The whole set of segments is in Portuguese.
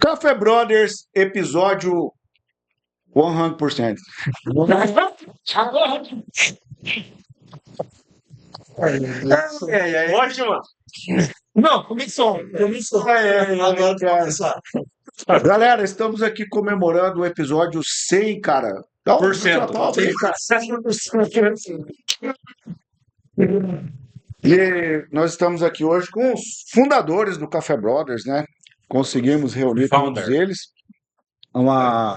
Café Brothers, episódio 100%. Ótimo! Não, começou. Agora que vai começar. Galera, estamos aqui comemorando o episódio 100, cara. Dá um palma aí, cara. E nós estamos aqui hoje com os fundadores do Café Brothers, né? Conseguimos reunir todos eles. Uma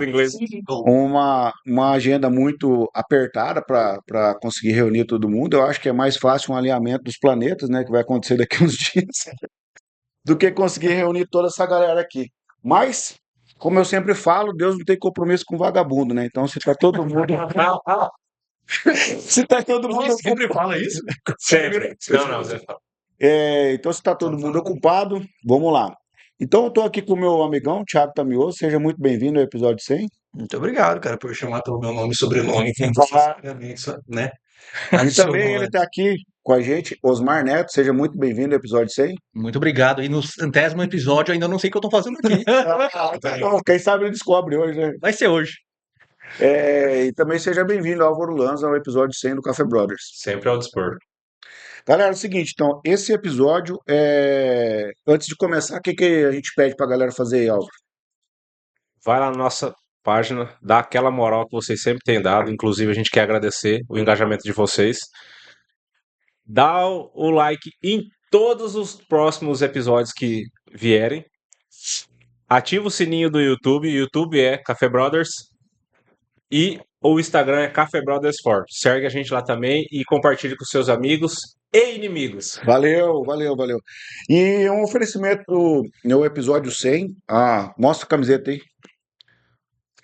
agenda muito apertada para conseguir reunir todo mundo. Eu acho que é mais fácil um alinhamento dos planetas, né? Que vai acontecer daqui a uns dias, do que conseguir reunir toda essa galera aqui. Mas, como eu sempre falo, Deus não tem compromisso com vagabundo, né? Então, se tá todo mundo. Se tá todo mundo. Você sempre fala isso? Sempre. Não, você fala. Então, se tá todo mundo ocupado, vamos lá. Então, eu tô aqui com o meu amigão, Thiago Tamioso. Seja muito bem-vindo ao episódio 100. Muito obrigado, cara, por chamar pelo meu nome e sobrenome, né? E também ele tá aqui com a gente, Osmar Neto. Seja muito bem-vindo ao episódio 100. Muito obrigado. E no 100º episódio eu ainda não sei o que eu tô fazendo aqui. Quem sabe ele descobre hoje, né? Vai ser hoje. E também seja bem-vindo, Álvaro Lanza, ao episódio 100 do Café Brothers. Sempre ao dispor. Galera, é o seguinte, então, esse episódio, antes de começar, o que a gente pede pra galera fazer aí, Álvaro? Vai lá na nossa página, dá aquela moral que vocês sempre têm dado. Inclusive, a gente quer agradecer o engajamento de vocês. Dá o like em todos os próximos episódios que vierem. Ativa o sininho do YouTube. YouTube é Café Brothers. E o Instagram é Café Brothers 4. Segue a gente lá também e compartilhe com seus amigos e inimigos. Valeu. E um oferecimento no episódio 100. Mostra a camiseta aí.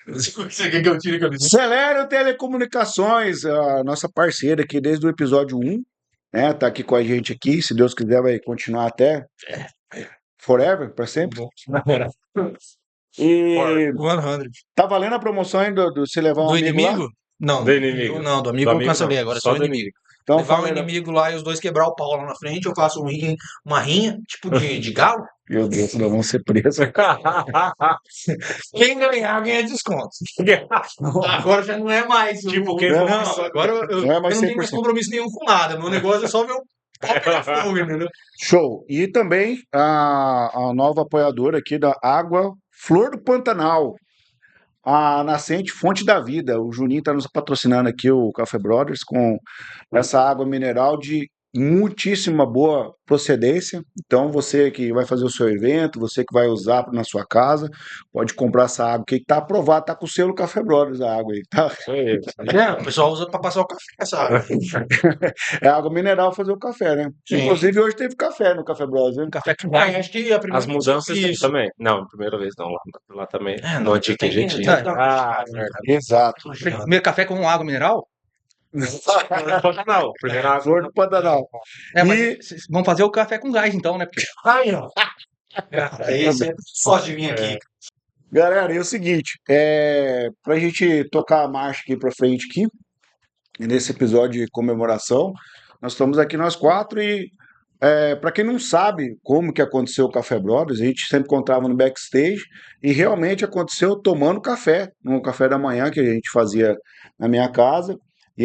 Você quer que eu tire a camiseta? Celero Telecomunicações, a nossa parceira aqui desde o episódio 1, né? Tá aqui com a gente aqui. Se Deus quiser, vai continuar até forever, para sempre. E 100. tá valendo a promoção ainda do se levar um Do amigo inimigo? lá? Não, Do inimigo. Não, do amigo eu cancelei agora, só o inimigo. Então, Levar o inimigo lá e os dois quebrar o pau lá na frente, eu faço uma rinha, tipo de galo. Meu Deus, nós vamos ser presos. Quem ganhar, ganha desconto. Agora já não é mais. Tipo, quem Não, for- agora eu Não é mais não tenho mais 100%. compromisso nenhum com nada. Meu negócio é só ver o pau pegar fogo, entendeu? Show! E também a nova apoiadora aqui da Água Flor do Pantanal, a nascente fonte da vida. O Juninho está nos patrocinando aqui, o Café Brothers, com essa água mineral de muitíssima boa procedência. Então, você que vai fazer o seu evento, você que vai usar na sua casa, pode comprar essa água que está aprovada, está com o selo Café Brothers, a água aí, tá? O pessoal usa pra passar o café, sabe? É água mineral fazer o café, né? Sim. Inclusive, hoje teve café no Café Brothers, né? Café com gás, acho que a primeira As mudanças vez que eu tem fiz- também. Não, primeira vez não. Lá também. É, no não, antigo tem- gente. tá. Verdade. Exato. Primeiro café com água mineral? Não, primeira água. Flor do Pantanal. É, mas E- vocês vão fazer o café com gás então, né? Porque... Aí, ó. Esse é só de vir aqui. Galera, é o seguinte, pra gente tocar a marcha aqui pra frente aqui, nesse episódio de comemoração, nós estamos aqui nós quatro e para quem não sabe como que aconteceu o Café Brothers, a gente sempre encontrava no backstage e realmente aconteceu tomando café, no café da manhã que a gente fazia na minha casa. E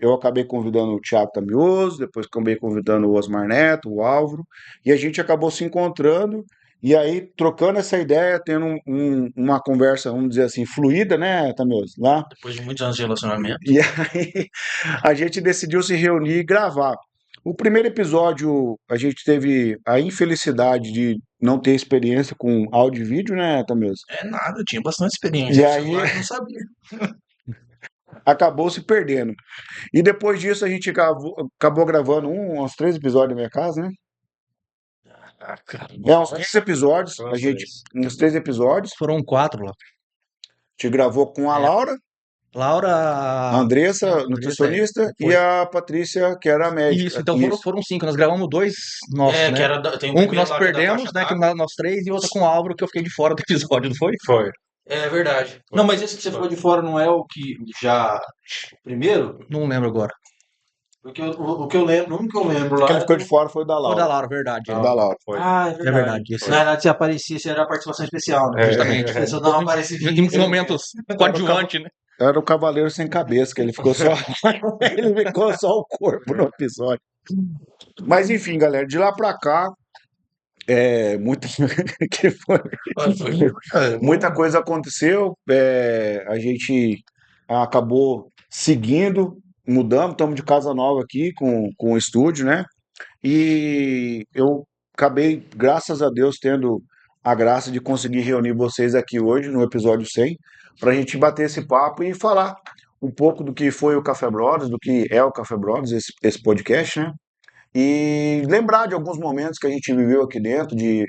eu acabei convidando o Thiago Tamioso, depois acabei convidando o Osmar Neto, o Álvaro, e a gente acabou se encontrando e aí trocando essa ideia, tendo uma conversa, vamos dizer assim, fluida, né, Tamioso? Lá. Depois de muitos anos de relacionamento. E aí a gente decidiu se reunir e gravar. O primeiro episódio, a gente teve a infelicidade de não ter experiência com áudio e vídeo, né, Tamioso? É nada, eu tinha bastante experiência. E no aí- celular, eu não sabia. Acabou se perdendo. E depois disso a gente acabou gravando uns 3 episódios na minha casa, né? Ah, cara. Uns 3 episódios, uns 3 episódios. Foram 4 lá. A gente gravou com a Laura, Laura. a Andressa, nutricionista, foi. e a Patrícia, que era a médica. Isso, então foram 5. Nós gravamos 2 nossos, né? que era tem Um que nós perdemos, né? Que nós 3, e outro com o Álvaro, que eu fiquei de fora do episódio, não foi? Foi. É verdade. Não, mas esse que você ficou de fora não é o que já. O primeiro? Não lembro agora. Porque o que eu lembro, um que eu lembro Que lá ele ficou de fora foi o da Foi da Laura. Laura, verdade. O da Laura. Foi. Ah, é É verdade. verdade. Esse Na verdade, se aparecia, se era a participação especial, né? justamente. A pessoa dá uma Em aparecidinha. momentos coadjuvante, né? Era o Cavaleiro Sem Cabeça, que ele ficou só. Ele ficou só o corpo no episódio. Mas enfim, galera, de lá pra cá, muita, que foi- muita coisa aconteceu. A gente acabou seguindo, mudamos, estamos de casa nova aqui com o estúdio, né? E eu acabei, graças a Deus, tendo a graça de conseguir reunir vocês aqui hoje no episódio 100, para a gente bater esse papo e falar um pouco do que foi o Café Brothers, do que é o Café Brothers, esse podcast, né? E lembrar de alguns momentos que a gente viveu aqui dentro, de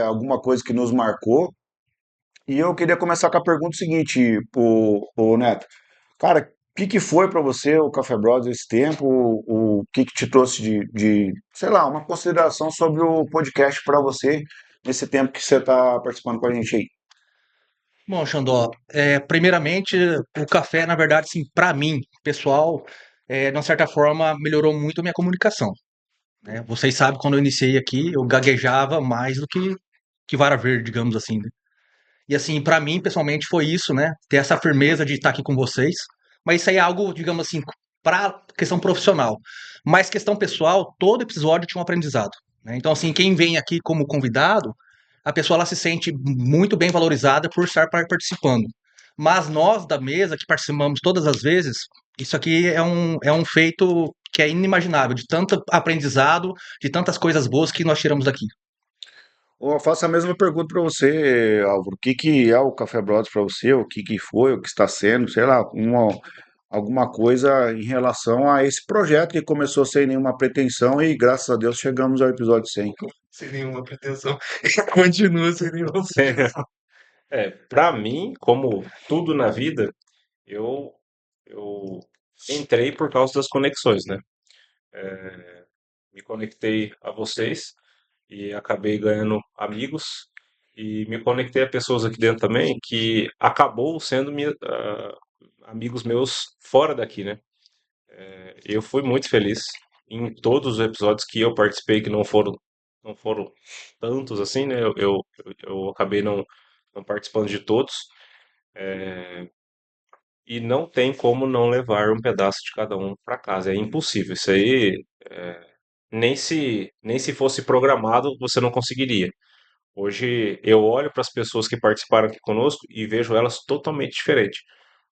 alguma coisa que nos marcou. E eu queria começar com a pergunta seguinte, o Neto. Cara, o que foi para você o Café Brothers esse tempo? O que te trouxe sei lá, uma consideração sobre o podcast para você nesse tempo que você está participando com a gente aí? Bom, Xandó, primeiramente, o café, na verdade, assim, para mim, pessoal, de uma certa forma, melhorou muito a minha comunicação, né? Vocês sabem, quando eu iniciei aqui, eu gaguejava mais do que vara verde, digamos assim, né? E assim, para mim, pessoalmente, foi isso, né? Ter essa firmeza de estar aqui com vocês. Mas isso aí é algo, digamos assim, para questão profissional. Mas questão pessoal, todo episódio tinha um aprendizado, né? Então, assim, quem vem aqui como convidado, a pessoa ela se sente muito bem valorizada por estar participando. Mas nós da mesa, que participamos todas as vezes, isso aqui é um feito que é inimaginável, de tanto aprendizado, de tantas coisas boas que nós tiramos daqui. Eu faço a mesma pergunta para você, Álvaro. O que é o Café Brothers para você? O que foi, o que está sendo? Sei lá, alguma coisa em relação a esse projeto que começou sem nenhuma pretensão e graças a Deus chegamos ao episódio 100. Sem nenhuma pretensão. Continua sem nenhuma pretensão. Para mim, como tudo na vida, eu, eu entrei por causa das conexões, né? Me conectei a vocês e acabei ganhando amigos e me conectei a pessoas aqui dentro também que acabou sendo amigos meus fora daqui, né? Eu fui muito feliz em todos os episódios que eu participei, que não foram tantos assim, né? Eu acabei não participando de todos. E não tem como não levar um pedaço de cada um para casa. É impossível. Isso aí, nem se fosse programado, você não conseguiria. Hoje eu olho para as pessoas que participaram aqui conosco e vejo elas totalmente diferentes.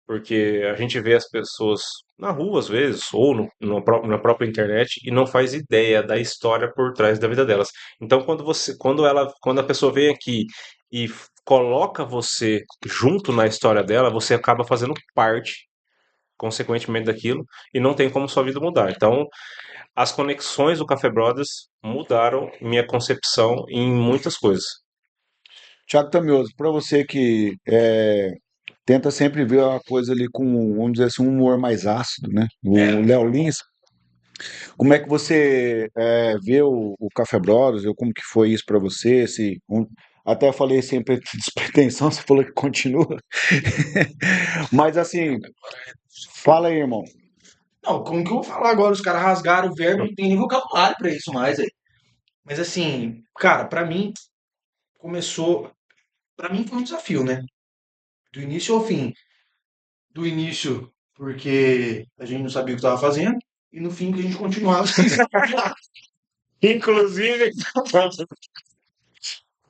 Porque a gente vê as pessoas na rua, às vezes, ou na própria internet, e não faz ideia da história por trás da vida delas. Então, quando a pessoa vem aqui e coloca você junto na história dela, você acaba fazendo parte, consequentemente, daquilo, e não tem como sua vida mudar. Então, as conexões do Café Brothers mudaram minha concepção em muitas coisas. Tiago Tamioso, para você que tenta sempre ver a coisa ali com, vamos dizer assim, um humor mais ácido, né? O Léo Lins, como é que você vê o Café Brothers? Ou como que foi isso para você? Até falei sem pretensão, você falou que continua. Mas assim, fala aí, irmão. Não, como que eu vou falar agora? Os caras rasgaram o verbo, não tem nem vocabulário pra isso mais, aí. Mas assim, cara, pra mim, começou. Pra mim foi um desafio, né? Do início ao fim. Do início, porque a gente não sabia o que estava fazendo, e no fim que a gente continuava. Inclusive,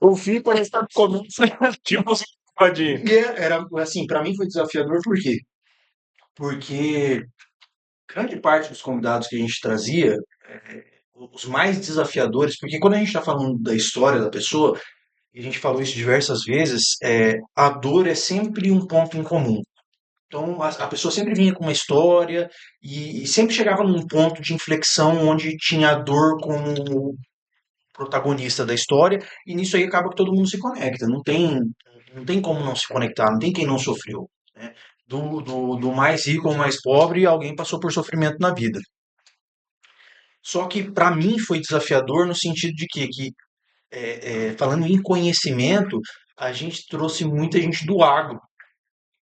o fim parece estar começo, tipo assim, tadinho. E era assim, pra mim foi desafiador por quê? Porque grande parte dos convidados que a gente trazia, os mais desafiadores, porque quando a gente está falando da história da pessoa, e a gente falou isso diversas vezes, a dor é sempre um ponto em comum. Então, a pessoa sempre vinha com uma história e sempre chegava num ponto de inflexão onde tinha a dor como protagonista da história, e nisso aí acaba que todo mundo se conecta. Não tem como não se conectar, não tem quem não sofreu, né? Do mais rico ao mais pobre, alguém passou por sofrimento na vida. Só que para mim foi desafiador no sentido de que falando em conhecimento, a gente trouxe muita gente do agro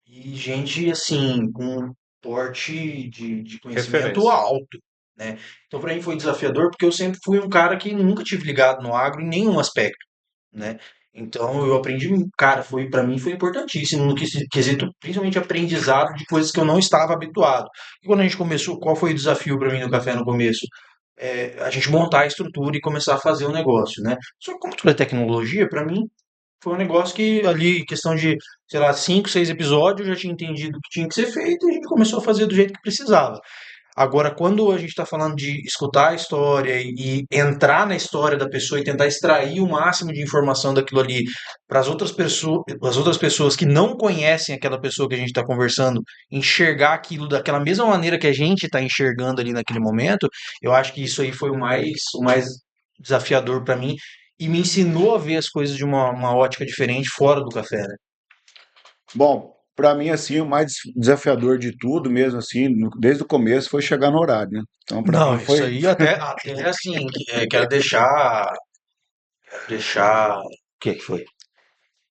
e gente assim com um porte de conhecimento Referência. alto. né? Então, para mim foi desafiador porque eu sempre fui um cara que nunca tive ligado no agro em nenhum aspecto, né? Então eu aprendi, cara, foi para mim foi importantíssimo no quesito, principalmente aprendizado de coisas que eu não estava habituado. E quando a gente começou, qual foi o desafio para mim no café no começo? A gente montar a estrutura e começar a fazer o negócio, né? Só que como tudo é tecnologia, para mim foi um negócio que ali, questão de, sei lá, 5, 6 episódios, eu já tinha entendido o que tinha que ser feito e a gente começou a fazer do jeito que precisava. Agora, quando a gente está falando de escutar a história e entrar na história da pessoa e tentar extrair o máximo de informação daquilo ali para as outras pessoas que não conhecem aquela pessoa que a gente está conversando, enxergar aquilo daquela mesma maneira que a gente está enxergando ali naquele momento, eu acho que isso aí foi o mais desafiador para mim e me ensinou a ver as coisas de uma ótica diferente fora do café, né? Bom, para mim, assim, o mais desafiador de tudo mesmo, assim, desde o começo, foi chegar no horário, né? Então, para Não, mim isso foi. aí até assim, quero deixar. O que foi?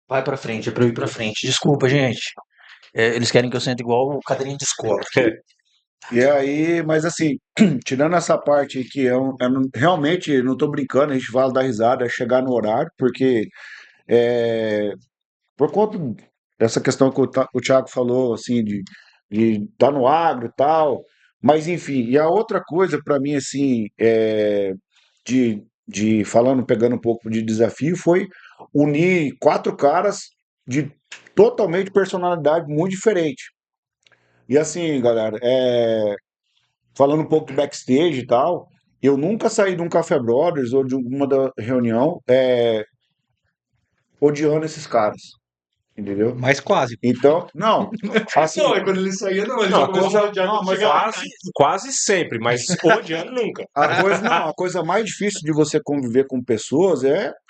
Vai pra frente, é pra eu ir pra frente. Desculpa, gente. Eles querem que eu sente igual o cadeirinho de escola. E aí, mas assim, tirando essa parte que realmente não tô brincando, a gente fala da risada, é chegar no horário, porque é, por conta dessa questão que o Thiago falou, assim, de estar no agro e tal, mas enfim, e a outra coisa para mim, assim, falando, pegando um pouco de desafio, foi unir quatro caras de totalmente personalidade muito diferente. E assim, galera, falando um pouco do backstage e tal, eu nunca saí de um Café Brothers ou de uma da reunião odiando esses caras, entendeu? Mas quase. Então, não, assim, Não, é quando ele saía, não, ele Não, já a coisa, começava a odiar não, quando mas chegava. quase sempre, mas odiando nunca. a coisa mais difícil de você conviver com pessoas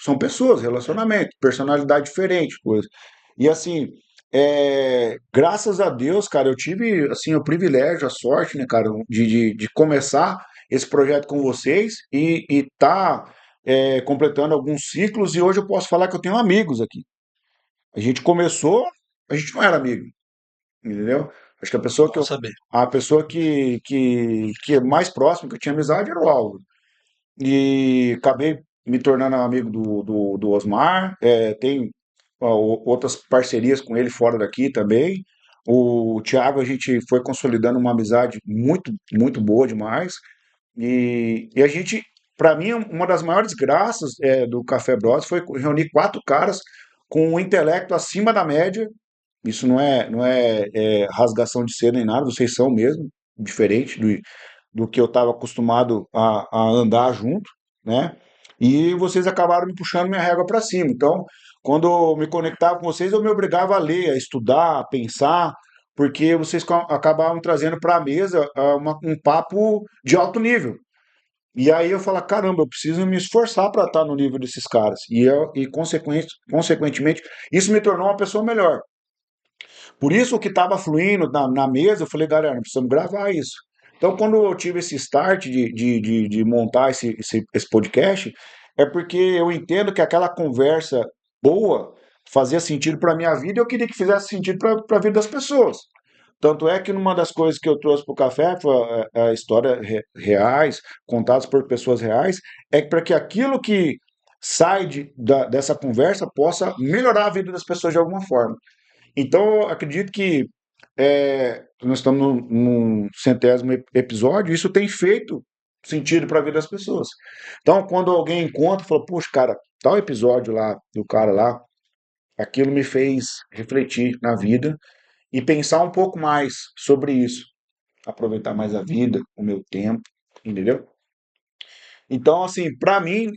são pessoas, relacionamento, personalidade diferente, coisa. E assim, graças a Deus, cara, eu tive assim o privilégio, a sorte, né, cara, de começar esse projeto com vocês e tá completando alguns ciclos e hoje eu posso falar que eu tenho amigos aqui. A gente começou, a gente não era amigo, entendeu? Acho que Bom saber. a pessoa que é mais próxima, que eu tinha amizade, era o Álvaro. E acabei me tornando amigo do Osmar. Tem outras parcerias com ele fora daqui também. O Thiago, a gente foi consolidando uma amizade muito, muito boa demais. E a gente, para mim, uma das maiores graças do Café Bros foi reunir quatro caras com um intelecto acima da média. Isso não é rasgação de seda nem nada, vocês são mesmo, diferente do que eu estava acostumado a andar junto, né? E vocês acabaram me puxando minha régua para cima. Então, quando eu me conectava com vocês, eu me obrigava a ler, a estudar, a pensar, porque vocês acabavam trazendo para a mesa um papo de alto nível. E aí eu falo, caramba, eu preciso me esforçar para estar no nível desses caras. Consequentemente, isso me tornou uma pessoa melhor. Por isso o que estava fluindo na mesa, eu falei, galera, nós precisamos gravar isso. Então, quando eu tive esse start de montar esse podcast, é porque eu entendo que aquela conversa boa fazia sentido para a minha vida e eu queria que fizesse sentido para a vida das pessoas. Tanto é que uma das coisas que eu trouxe para o café foi a história reais, contadas por pessoas reais, é para que aquilo que sai dessa conversa possa melhorar a vida das pessoas de alguma forma. Então, eu acredito que nós estamos num centésimo episódio, e isso tem feito sentido para a vida das pessoas. Então, quando alguém encontra e fala, puxa, cara, tal episódio lá, do cara lá, aquilo me fez refletir na vida e pensar um pouco mais sobre isso. Aproveitar mais a vida, o meu tempo, entendeu? Então, assim, para mim,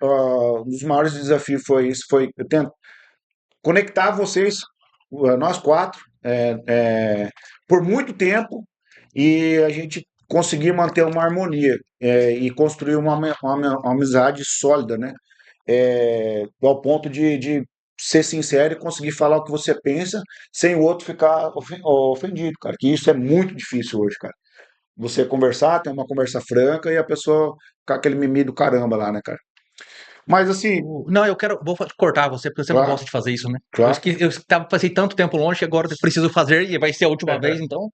um dos maiores desafios foi isso, foi eu conectar vocês, nós quatro, por muito tempo e a gente conseguir manter uma harmonia e construir uma amizade sólida, né? Ao ponto de ser sincero e conseguir falar o que você pensa sem o outro ficar ofendido, cara. Que isso é muito difícil hoje, cara. Você conversar, ter uma conversa franca e a pessoa ficar aquele mimimi do caramba lá, né, cara? Mas assim, Não, vou cortar você, porque eu sempre claro, gosto de fazer isso, né? Eu claro. acho que passei tanto tempo longe que agora eu preciso fazer e vai ser a última vez, então.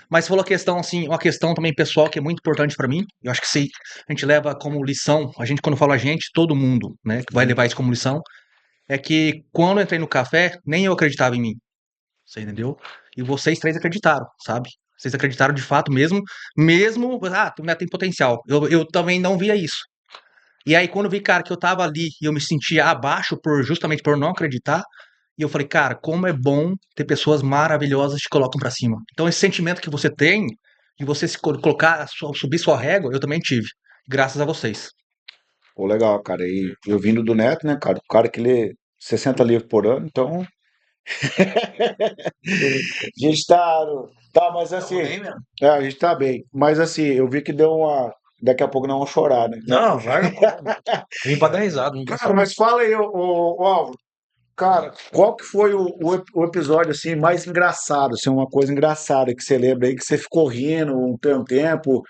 Mas você falou a questão, assim, uma questão também pessoal que é muito importante pra mim. Eu acho que se a gente leva como lição, a gente, quando fala a gente, todo mundo, né, que vai levar isso como lição, é que quando eu entrei no café, nem eu acreditava em mim. Você entendeu? E vocês três acreditaram, sabe? Vocês acreditaram de fato mesmo, tu ainda tem potencial. Eu também não via isso. E aí, quando eu vi, cara, que eu tava ali e eu me sentia abaixo justamente por não acreditar, e eu falei, cara, como é bom ter pessoas maravilhosas que te colocam pra cima. Então, esse sentimento que você tem, de você colocar, subir sua régua, eu também tive, graças a vocês. Pô, legal, cara. E eu vindo do Neto, né, cara? O cara que lê 60 livros por ano, então. A gente tá, mas assim. bem mesmo. A gente tá bem. Mas assim, eu vi que deu uma. Daqui a pouco não vão chorar, né? Não, vai. Vim pra dar risada. Não Cara, mas fala aí, ô Álvaro. Cara, qual que foi o episódio assim mais engraçado, assim, uma coisa engraçada que você lembra aí que você ficou rindo um tempo?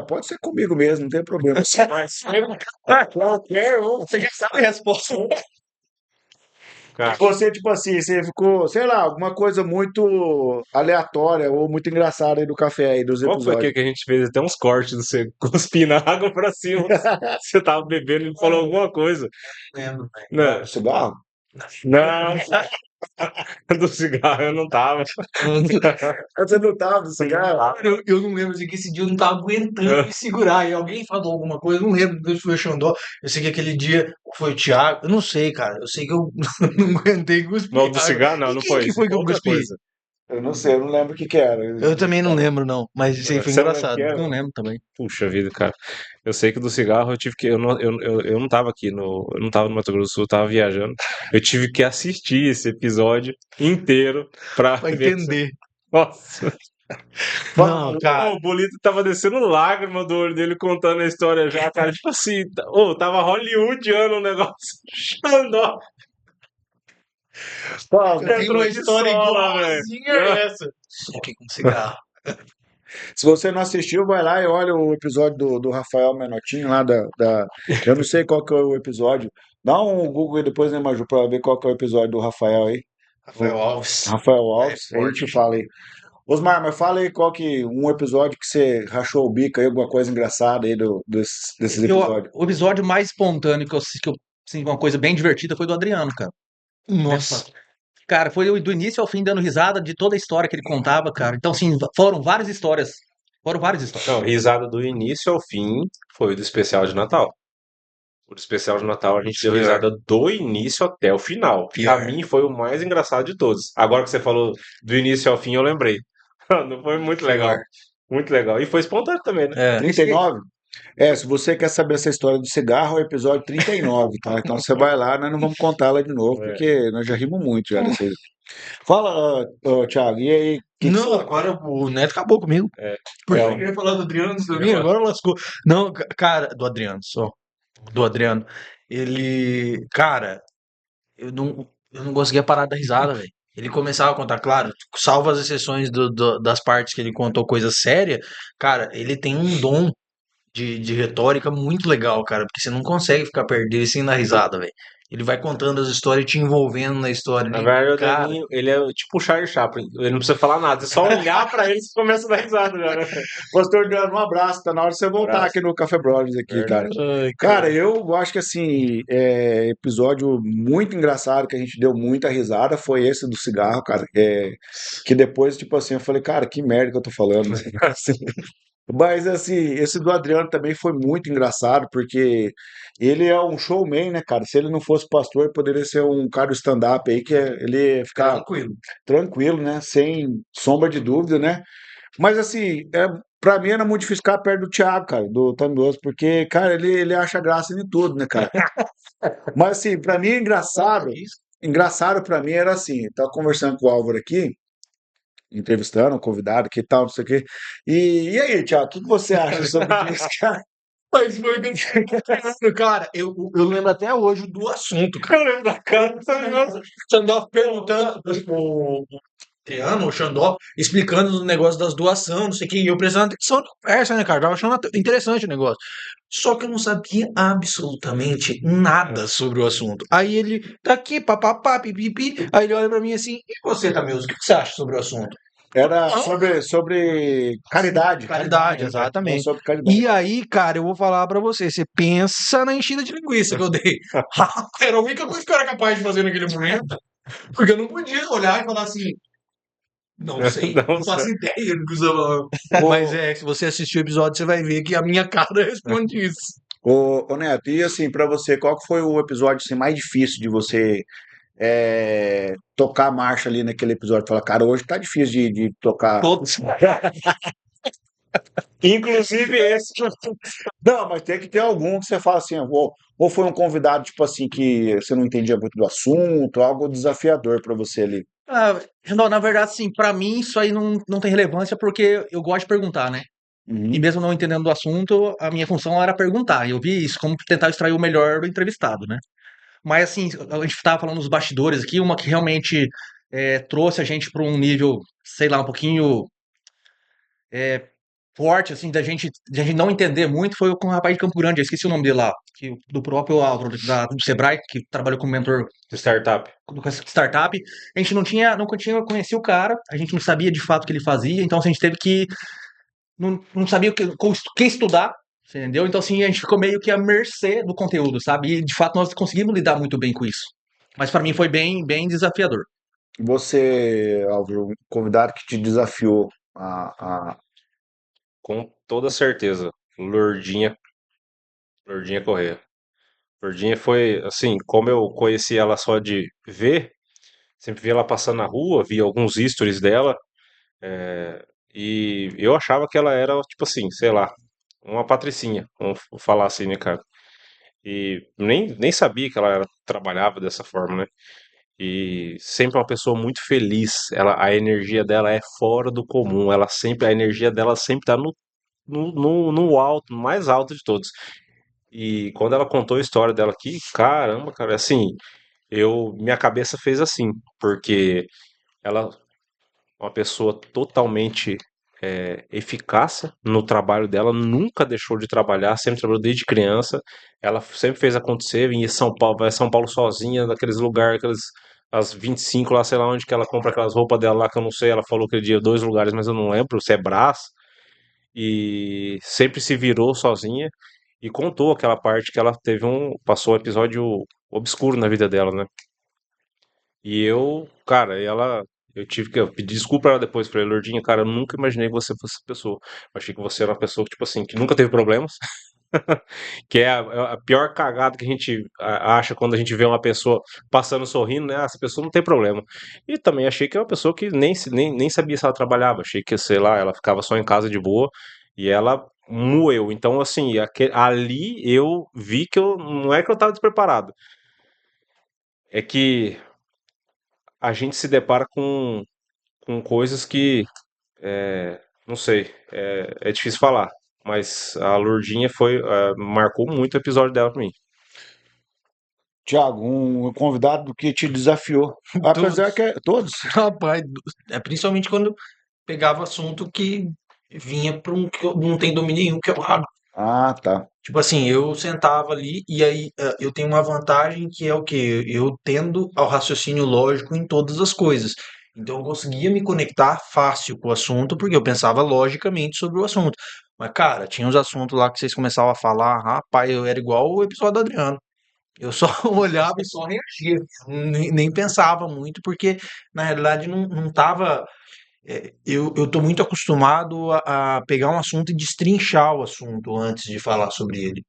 Pode ser comigo mesmo, não tem problema. Mas qualquer um, você já sabe a resposta. Cara, Você, tipo assim, você ficou, sei lá, alguma coisa muito aleatória ou muito engraçada aí do café aí, dos qual foi episódios. aquele que a gente fez até uns cortes de você cuspindo água pra cima? Você tava bebendo e falou alguma coisa. lembro. Não, Cigarro? não, do cigarro eu não tava. Você não tava do cigarro? Eu não lembro, assim, que esse dia eu não tava aguentando me segurar. E alguém falou alguma coisa, eu não lembro se foi o Xandó. Eu sei que aquele dia foi o Thiago. Eu não sei, cara. Eu sei que eu não aguentei cuspir. Não, do cigarro não, E não quem foi que isso. foi que eu Outra cuspi? coisa. Eu não sei, eu não lembro o que que era. Eu também não lembro, não. Mas isso aí foi Você não lembra o engraçado. que era? Não lembro também. Puxa vida, cara. Eu sei que do cigarro eu tive que. Eu não tava aqui no. Eu não tava no Mato Grosso do Sul, eu tava viajando. Eu tive que assistir esse episódio inteiro pra Pra ver. entender. Nossa. Não, cara. O Bolito tava descendo lágrima do olho dele contando a história já, cara. Tipo assim, tava hollywoodiano o negócio. Xandó. Fala, Eu tenho uma Entrou de história sola, velho. igualzinha a essa. Só que com cigarro. se você não assistiu, vai lá e olha o episódio do Rafael Menotinho lá Eu não sei qual que é o episódio. Dá um Google aí depois, né, Maju, pra ver qual que é o episódio do Rafael aí. Rafael Alves. Rafael É Alves, a gente forte. fala aí. Osmar, mas fala aí qual que um episódio que você rachou o bico aí, alguma coisa engraçada aí desses episódios. O episódio mais espontâneo que eu assim, uma coisa bem divertida foi do Adriano, cara. Nossa. Cara, foi do início ao fim dando risada de toda a história que ele contava, cara. Então, assim, foram várias histórias. Foram várias histórias. Não, risada do início ao fim foi o do especial de Natal. O do especial de Natal a gente deu risada do início até o final. Pra mim foi o mais engraçado de todos. Agora que você falou do início ao fim, eu lembrei. Não foi muito legal. Muito legal. E foi espontâneo também, né? É. 39? Se você quer saber essa história do cigarro, é o episódio 39, tá? Então você vai lá, nós não vamos contar ela de novo, É. porque nós já rimos muito já dessa aí. Fala, Thiago, e aí? Não, agora o Neto acabou comigo. É. Porque É. eu queria falar do Adriano antes de mim, agora lascou. Não, cara, do Adriano, só. Do Adriano. Ele. Cara, eu não conseguia parar da risada, velho. Ele começava a contar, claro, salvo as exceções das partes que ele contou coisa séria, cara, ele tem um dom de retórica muito legal, cara, porque você não consegue ficar perdido sem dar risada, velho. Ele vai contando as histórias e te envolvendo na história. Na Ele, verdade, o cara, Daninho, ele é tipo o Charlie Chaplin. Ele não precisa falar nada, é só olhar pra ele e você começa a dar risada já, né? Pastor Dano, um abraço, tá na hora de você voltar Abraço. aqui no Café Brothers aqui, cara. ai, Cara, eu acho que assim, episódio muito engraçado que a gente deu muita risada foi esse do cigarro, cara. Que depois, tipo assim, eu falei, cara, que merda que eu tô falando. Mas assim, esse do Adriano também foi muito engraçado, porque ele é um showman, né, cara? Se ele não fosse pastor, ele poderia ser um cara do stand-up aí, ele ia ficar tranquilo. tranquilo, né? Sem sombra de dúvida, né? Mas assim, pra mim era muito difícil ficar perto do Thiago, cara, do Thunderoso, porque, cara, ele acha graça em tudo, né, cara? Mas assim, pra mim é engraçado. Engraçado pra mim era assim, tava conversando com o Álvaro aqui, entrevistando um convidado, que tal, não sei o quê. E aí, Thiago, o que você acha sobre isso, cara? Mas foi do cara, eu lembro até hoje do assunto, cara. Eu lembro da cara do Thunderoso. Você andava perguntando, Criando o Xandó, explicando o negócio das doações, não sei o que, e eu prestando atenção na conversa, né, cara? Tava achando interessante o negócio. Só que eu não sabia absolutamente nada sobre o assunto. Aí ele, tá aqui, papapá, pipipi. Aí ele olha pra mim assim, e você, Tamilson, o que você acha sobre o assunto? Era Não, sobre caridade. caridade, Né? Falando exatamente. sobre caridade. E aí, cara, eu vou falar pra você, você pensa na enchida de linguiça que eu dei. Era a única coisa que eu era capaz de fazer naquele momento, porque eu não podia olhar e falar assim, não sei, Não não sei. faço ideia do que você tá falando. Mas se você assistir o episódio, você vai ver que a minha cara responde isso. Ô, Neto, e assim, pra você, qual que foi o episódio assim, mais difícil de você tocar a marcha ali naquele episódio? Falar, cara, hoje tá difícil de tocar. Todos. Inclusive esse. Não, mas tem que ter algum que você fala assim, ou foi um convidado, tipo assim, que você não entendia muito do assunto, algo desafiador pra você ali. Não, na verdade, sim, pra mim isso aí não tem relevância porque eu gosto de perguntar, né? E Uhum. mesmo não entendendo do assunto, a minha função era perguntar. Eu vi isso como tentar extrair o melhor do entrevistado, né? Mas assim, a gente estava falando dos bastidores aqui, uma que realmente trouxe a gente para um nível, sei lá, um pouquinho forte, assim, da gente não entender muito, foi com o rapaz de Campo Grande, eu esqueci o nome dele lá, do próprio Álvaro, do Sebrae, que trabalhou como mentor Startup. com essa startup. A gente não tinha conhecia o cara, a gente não sabia de fato o que ele fazia, então assim, a gente teve que não sabia o que estudar, você entendeu? Então, assim, a gente ficou meio que à mercê do conteúdo, sabe? E, de fato, nós conseguimos lidar muito bem com isso. Mas para mim foi bem, bem desafiador. Você, Álvaro, um convidado que te desafiou a... Com toda certeza. Lourdinha. Lourdinha Corrêa. Lourdinha foi, assim, como eu conheci ela só de ver, sempre via ela passando na rua, via alguns stories dela, e eu achava que ela era, tipo assim, sei lá, uma patricinha, vamos falar assim, né, cara? E nem sabia que ela trabalhava dessa forma, né? E sempre uma pessoa muito feliz. A energia dela é fora do comum. A energia dela sempre tá no alto, no mais alto de todos. E quando ela contou a história dela aqui, caramba, cara, assim, minha cabeça fez assim, porque ela é uma pessoa totalmente eficaz no trabalho dela, nunca deixou de trabalhar, sempre trabalhou desde criança. Ela sempre fez acontecer, vinha em São Paulo, vai a São Paulo sozinha, naqueles lugares, as 25 lá, sei lá onde que ela compra aquelas roupas dela lá, que eu não sei, ela falou aquele dia dois lugares, mas eu não lembro, se é Brás, e sempre se virou sozinha e contou aquela parte que ela passou um episódio obscuro na vida dela, né? E cara, eu tive que pedir desculpa pra ela depois, falei, Lourdinha, cara, eu nunca imaginei que você fosse essa pessoa. Eu achei que você era uma pessoa, tipo assim, que nunca teve problemas, que é a pior cagada que a gente acha quando a gente vê uma pessoa passando sorrindo, né? Ah, essa pessoa não tem problema. E também achei que é uma pessoa que nem sabia se ela trabalhava, achei que, sei lá, ela ficava só em casa de boa e ela moeu. Então, assim, ali eu vi que não é que eu tava despreparado, é que a gente se depara com coisas que, não sei, é difícil falar, mas a Lourdinha marcou muito o episódio dela pra mim. Tiago, um convidado que te desafiou. Apesar Todos. que todos. Rapaz, principalmente quando pegava assunto que vinha para um que eu não tenho domínio nenhum, que é o agro. Ah, tá. Tipo assim, eu sentava ali e aí eu tenho uma vantagem que é o quê? Eu tendo ao raciocínio lógico em todas as coisas. Então eu conseguia me conectar fácil com o assunto porque eu pensava logicamente sobre o assunto. Mas, cara, tinha uns assuntos lá que vocês começavam a falar, rapaz, eu era igual o episódio do Adriano. Eu só olhava e só reagia. Nem pensava muito, porque na realidade não tava. Eu tô muito acostumado a pegar um assunto e destrinchar o assunto antes de falar sobre ele.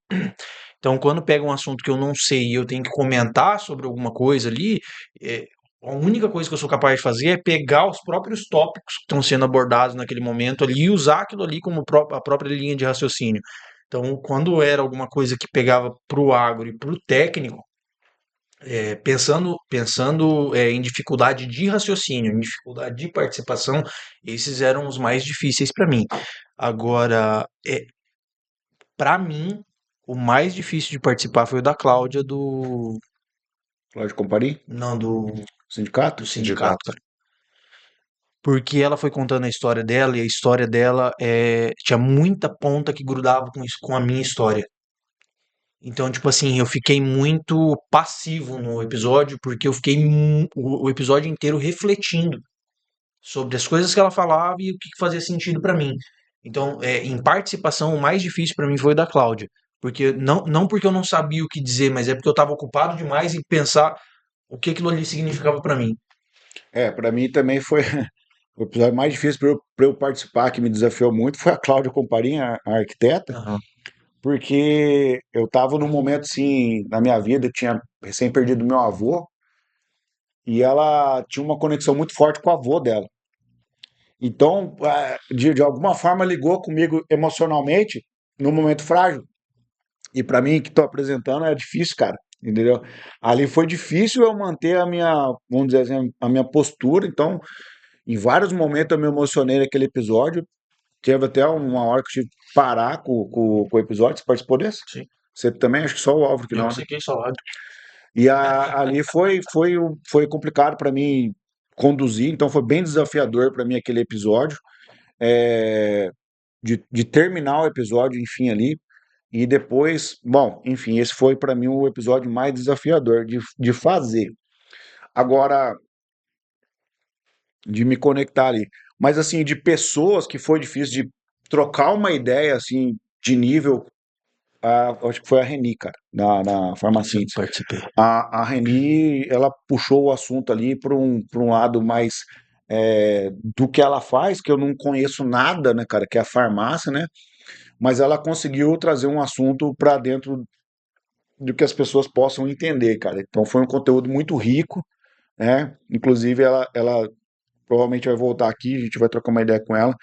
Então, quando pega um assunto que eu não sei e eu tenho que comentar sobre alguma coisa ali, é, a única coisa que eu sou capaz de fazer é pegar os próprios tópicos que estão sendo abordados naquele momento ali e usar aquilo ali como a própria linha de raciocínio. Então, quando era alguma coisa que pegava para o agro e para o técnico, pensando em dificuldade de raciocínio, em dificuldade de participação, esses eram os mais difíceis para mim. Agora, para mim, o mais difícil de participar foi o da Cláudia Lógico, Compari, não, do sindicato. sindicato, cara. porque ela foi contando a história dela e a história dela tinha muita ponta que grudava com a minha história. Então, tipo assim, eu fiquei muito passivo no episódio, porque eu fiquei o episódio inteiro refletindo sobre as coisas que ela falava e o que fazia sentido pra mim. Então, em participação, o mais difícil pra mim foi o da Cláudia. Porque não porque eu não sabia o que dizer, mas é porque eu estava ocupado demais em pensar o que aquilo ali significava pra mim. Para mim também foi o episódio mais difícil para eu participar, que me desafiou muito, foi a Cláudia Comparim, a arquiteta, Aham. porque eu estava num momento assim na minha vida, eu tinha recém perdido meu avô, e ela tinha uma conexão muito forte com o avô dela. Então, de alguma forma, ligou comigo emocionalmente num momento frágil. E para mim, que estou apresentando, é difícil, cara. Entendeu? Ali foi difícil eu manter a minha, vamos dizer assim, a minha postura. Então, em vários momentos eu me emocionei naquele episódio. Teve até uma hora que eu tive que parar com o episódio. Você participou desse? Sim. Você também? Acho que só o Álvaro que Eu não, né? fiquei salado. E ali foi complicado para mim conduzir, então foi bem desafiador para mim aquele episódio, é, de terminar o episódio, enfim, ali. E depois, bom, enfim, esse foi para mim o episódio mais desafiador de fazer. Agora, de me conectar ali. Mas assim, de pessoas que foi difícil de trocar uma ideia assim de nível, acho que foi a Reni, cara, na Farmacêutica. Participei. A Reni, ela puxou o assunto ali para um lado mais do que ela faz, que eu não conheço nada, né, cara, que é a farmácia, né? Mas ela conseguiu trazer um assunto para dentro do que as pessoas possam entender, cara. Então foi um conteúdo muito rico, né? Inclusive ela provavelmente vai voltar aqui, a gente vai trocar uma ideia com ela.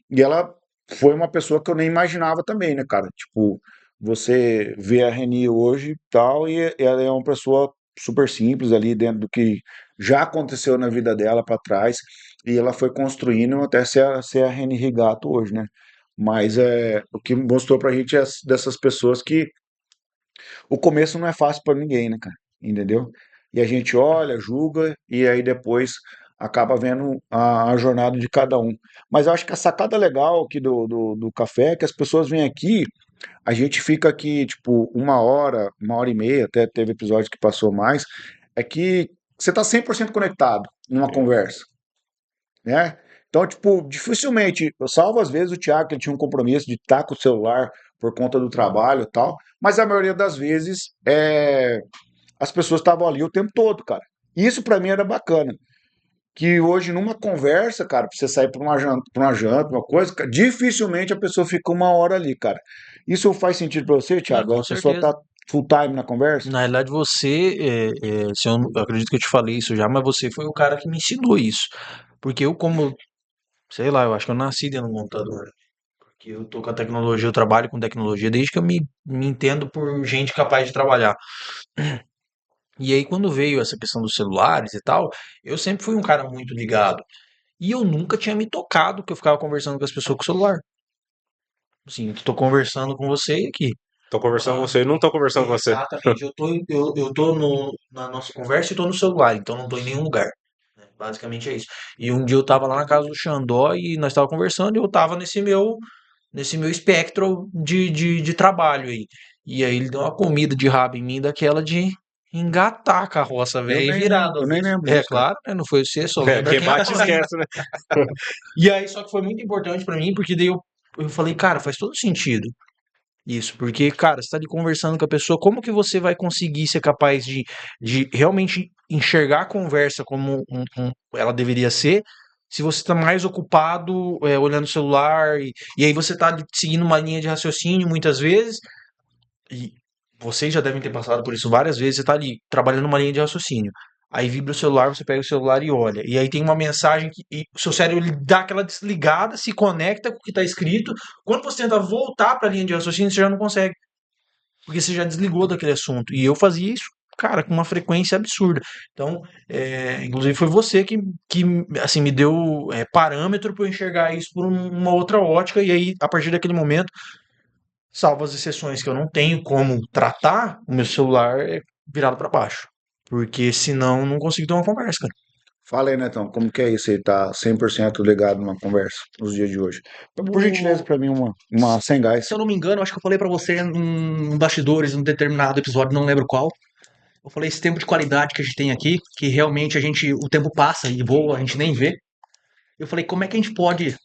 E ela foi uma pessoa que eu nem imaginava também, né, cara? Tipo, você vê a Reni hoje e tal, e ela é uma pessoa super simples ali dentro do que já aconteceu na vida dela para trás, e ela foi construindo até ser a Reni Rigato hoje, né? Mas o que mostrou pra gente é dessas pessoas que o começo não é fácil para ninguém, né, cara? Entendeu? E a gente olha, julga e aí depois acaba vendo a jornada de cada um. Mas eu acho que a sacada legal aqui do café é que as pessoas vêm aqui, a gente fica aqui, tipo, uma hora e meia, até teve episódio que passou mais, é que você tá 100% conectado numa conversa, né? Então, tipo, dificilmente, salvo às vezes o Thiago, que ele tinha um compromisso de estar com o celular por conta do trabalho e tal, mas a maioria das vezes as pessoas estavam ali o tempo todo, cara. Isso pra mim era bacana. Que hoje, numa conversa, cara, pra você sair pra uma janta, uma coisa, cara, dificilmente a pessoa fica uma hora ali, cara. Isso faz sentido pra você, Não, Thiago? com A pessoa certeza. tá full time na conversa? Na realidade, você, se eu acredito que eu te falei isso já, mas você foi o cara que me ensinou isso. Porque eu, como, sei lá, eu acho que eu nasci dentro do computador. Porque eu tô com a tecnologia, eu trabalho com tecnologia desde que eu me entendo por gente capaz de trabalhar. E aí, quando veio essa questão dos celulares e tal, eu sempre fui um cara muito ligado. E eu nunca tinha me tocado que eu ficava conversando com as pessoas com o celular. Assim, tô conversando com você aqui. Tô conversando com você e não tô conversando com você. Exatamente. Eu tô na nossa conversa e tô no celular, então não tô em nenhum lugar. Né? Basicamente é isso. E um dia eu tava lá na casa do Xandó e nós tava conversando e eu tava nesse meu espectro de trabalho aí. E aí ele deu uma comida de rabo em mim daquela de engatar a carroça velha e virar do Eu nem avesso. lembro É disso, cara. claro, né? Não foi você, só É, lembra quem quem bate tava aí. esquece, né? E aí, só que foi muito importante pra mim, porque daí eu falei, cara, faz todo sentido. Isso, porque, cara, você tá ali conversando com a pessoa, como que você vai conseguir ser capaz de realmente enxergar a conversa como ela deveria ser, se você tá mais ocupado olhando o celular, e aí você tá ali seguindo uma linha de raciocínio muitas vezes, e vocês já devem ter passado por isso várias vezes, você tá ali trabalhando uma linha de raciocínio. Aí vibra o celular, você pega o celular e olha. E aí tem uma mensagem que e o seu cérebro ele dá aquela desligada, se conecta com o que está escrito. Quando você tenta voltar para a linha de raciocínio, você já não consegue, porque você já desligou daquele assunto. E eu fazia isso, cara, com uma frequência absurda. Então, inclusive foi você que assim, me deu parâmetro para eu enxergar isso por uma outra ótica. E aí, a partir daquele momento, salvo as exceções que eu não tenho como tratar, o meu celular é virado para baixo. Porque senão eu não consigo ter uma conversa, cara. Fala aí, Netão, como que é isso aí? Tá 100% ligado numa conversa nos dias de hoje. Por gentileza, pra mim, uma sem gás. Se eu não me engano, acho que eu falei pra você num bastidores, num determinado episódio, não lembro qual. Eu falei esse tempo de qualidade que a gente tem aqui, que realmente o tempo passa e voa, a gente nem vê. Eu falei, como é que a gente pode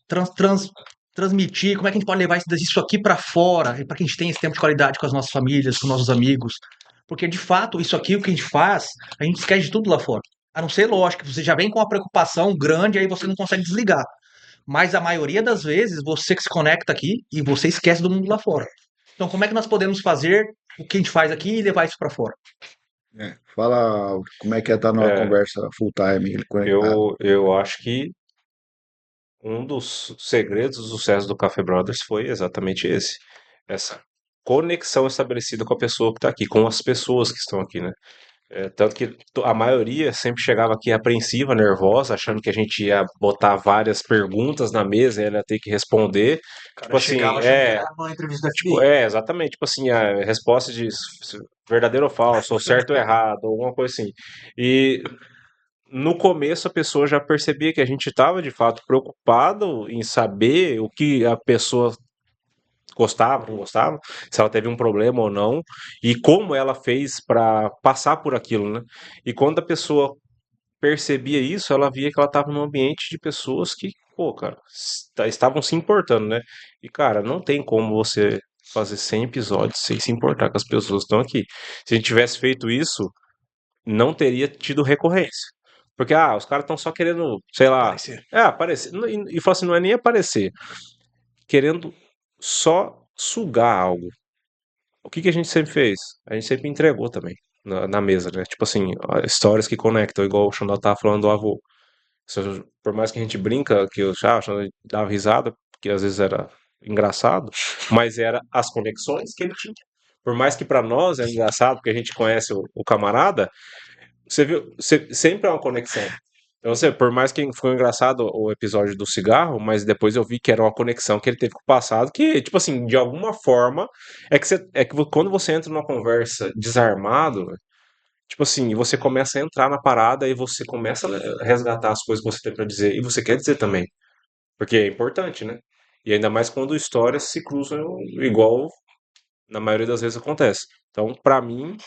transmitir, como é que a gente pode levar isso aqui pra fora, para que a gente tenha esse tempo de qualidade com as nossas famílias, com os nossos amigos. Porque, de fato, isso aqui, o que a gente faz, a gente esquece de tudo lá fora. A não ser, lógico, que você já vem com uma preocupação grande, aí você não consegue desligar. Mas a maioria das vezes, você que se conecta aqui e você esquece do mundo lá fora. Então, como é que nós podemos fazer o que a gente faz aqui e levar isso pra fora? Fala como é que é estar numa É, conversa full time, ele conectado. eu acho que um dos segredos do sucesso do Café Brothers foi exatamente esse. Essa conexão estabelecida com a pessoa que está aqui, com as pessoas que estão aqui, né? Tanto que a maioria sempre chegava aqui apreensiva, nervosa, achando que a gente ia botar várias perguntas na mesa e ela ia ter que responder. Tipo assim, Chegava achando que era uma entrevista da FBI. exatamente, tipo assim, a resposta de verdadeiro ou falso, ou certo ou errado, ou alguma coisa assim. E no começo a pessoa já percebia que a gente estava de fato preocupado em saber o que a pessoa gostava, não gostava, se ela teve um problema ou não, e como ela fez para passar por aquilo, né? E quando a pessoa percebia isso, ela via que ela estava num ambiente de pessoas que, pô, cara, estavam se importando, né? E, cara, não tem como você fazer 100 episódios sem se importar com as pessoas que estão aqui. Se a gente tivesse feito isso, não teria tido recorrência. Porque, os caras estão só querendo, sei lá, Aparecer. aparecer. E fala assim, não é nem aparecer, querendo só sugar algo. O que a gente sempre fez? A gente sempre entregou também na mesa, né? Tipo assim, histórias que conectam, igual o Xandó tava falando do avô. Por mais que a gente brinca, que o Xandó dava risada, porque às vezes era engraçado, mas era as conexões que ele tinha. Por mais que pra nós é engraçado, porque a gente conhece o camarada, você viu, sempre é uma conexão. Então, por mais que foi engraçado o episódio do cigarro, mas depois eu vi que era uma conexão que ele teve com o passado, que, tipo assim, de alguma forma, quando você entra numa conversa desarmado, tipo assim, você começa a entrar na parada e você começa a resgatar as coisas que você tem pra dizer, e você quer dizer também, porque é importante, né? E ainda mais quando histórias se cruzam igual na maioria das vezes acontece. Então, pra mim,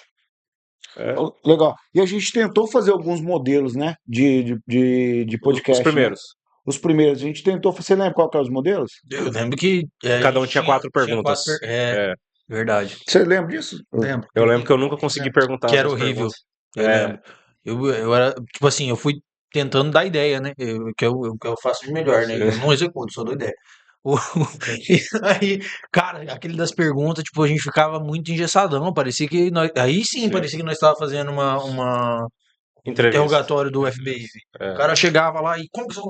Legal. E a gente tentou fazer alguns modelos, né? De os podcast, né? primeiros. Os primeiros. A gente tentou. Você lembra qual que eram os modelos? Eu lembro que Cada um tinha 4 perguntas. É, verdade. Você lembra disso? Lembro. Eu lembro que eu nunca consegui perguntar Que era as horrível. perguntas. Eu lembro. Eu era, tipo assim, eu fui tentando dar ideia, né? Que eu faço de melhor, né? Eu não executo, só dou ideia. E aí, cara, aquele das perguntas, tipo, a gente ficava muito engessadão. Parecia que nós. Aí sim, parecia que nós estávamos fazendo um Entrevista. interrogatório do FBI. O cara chegava lá e como que você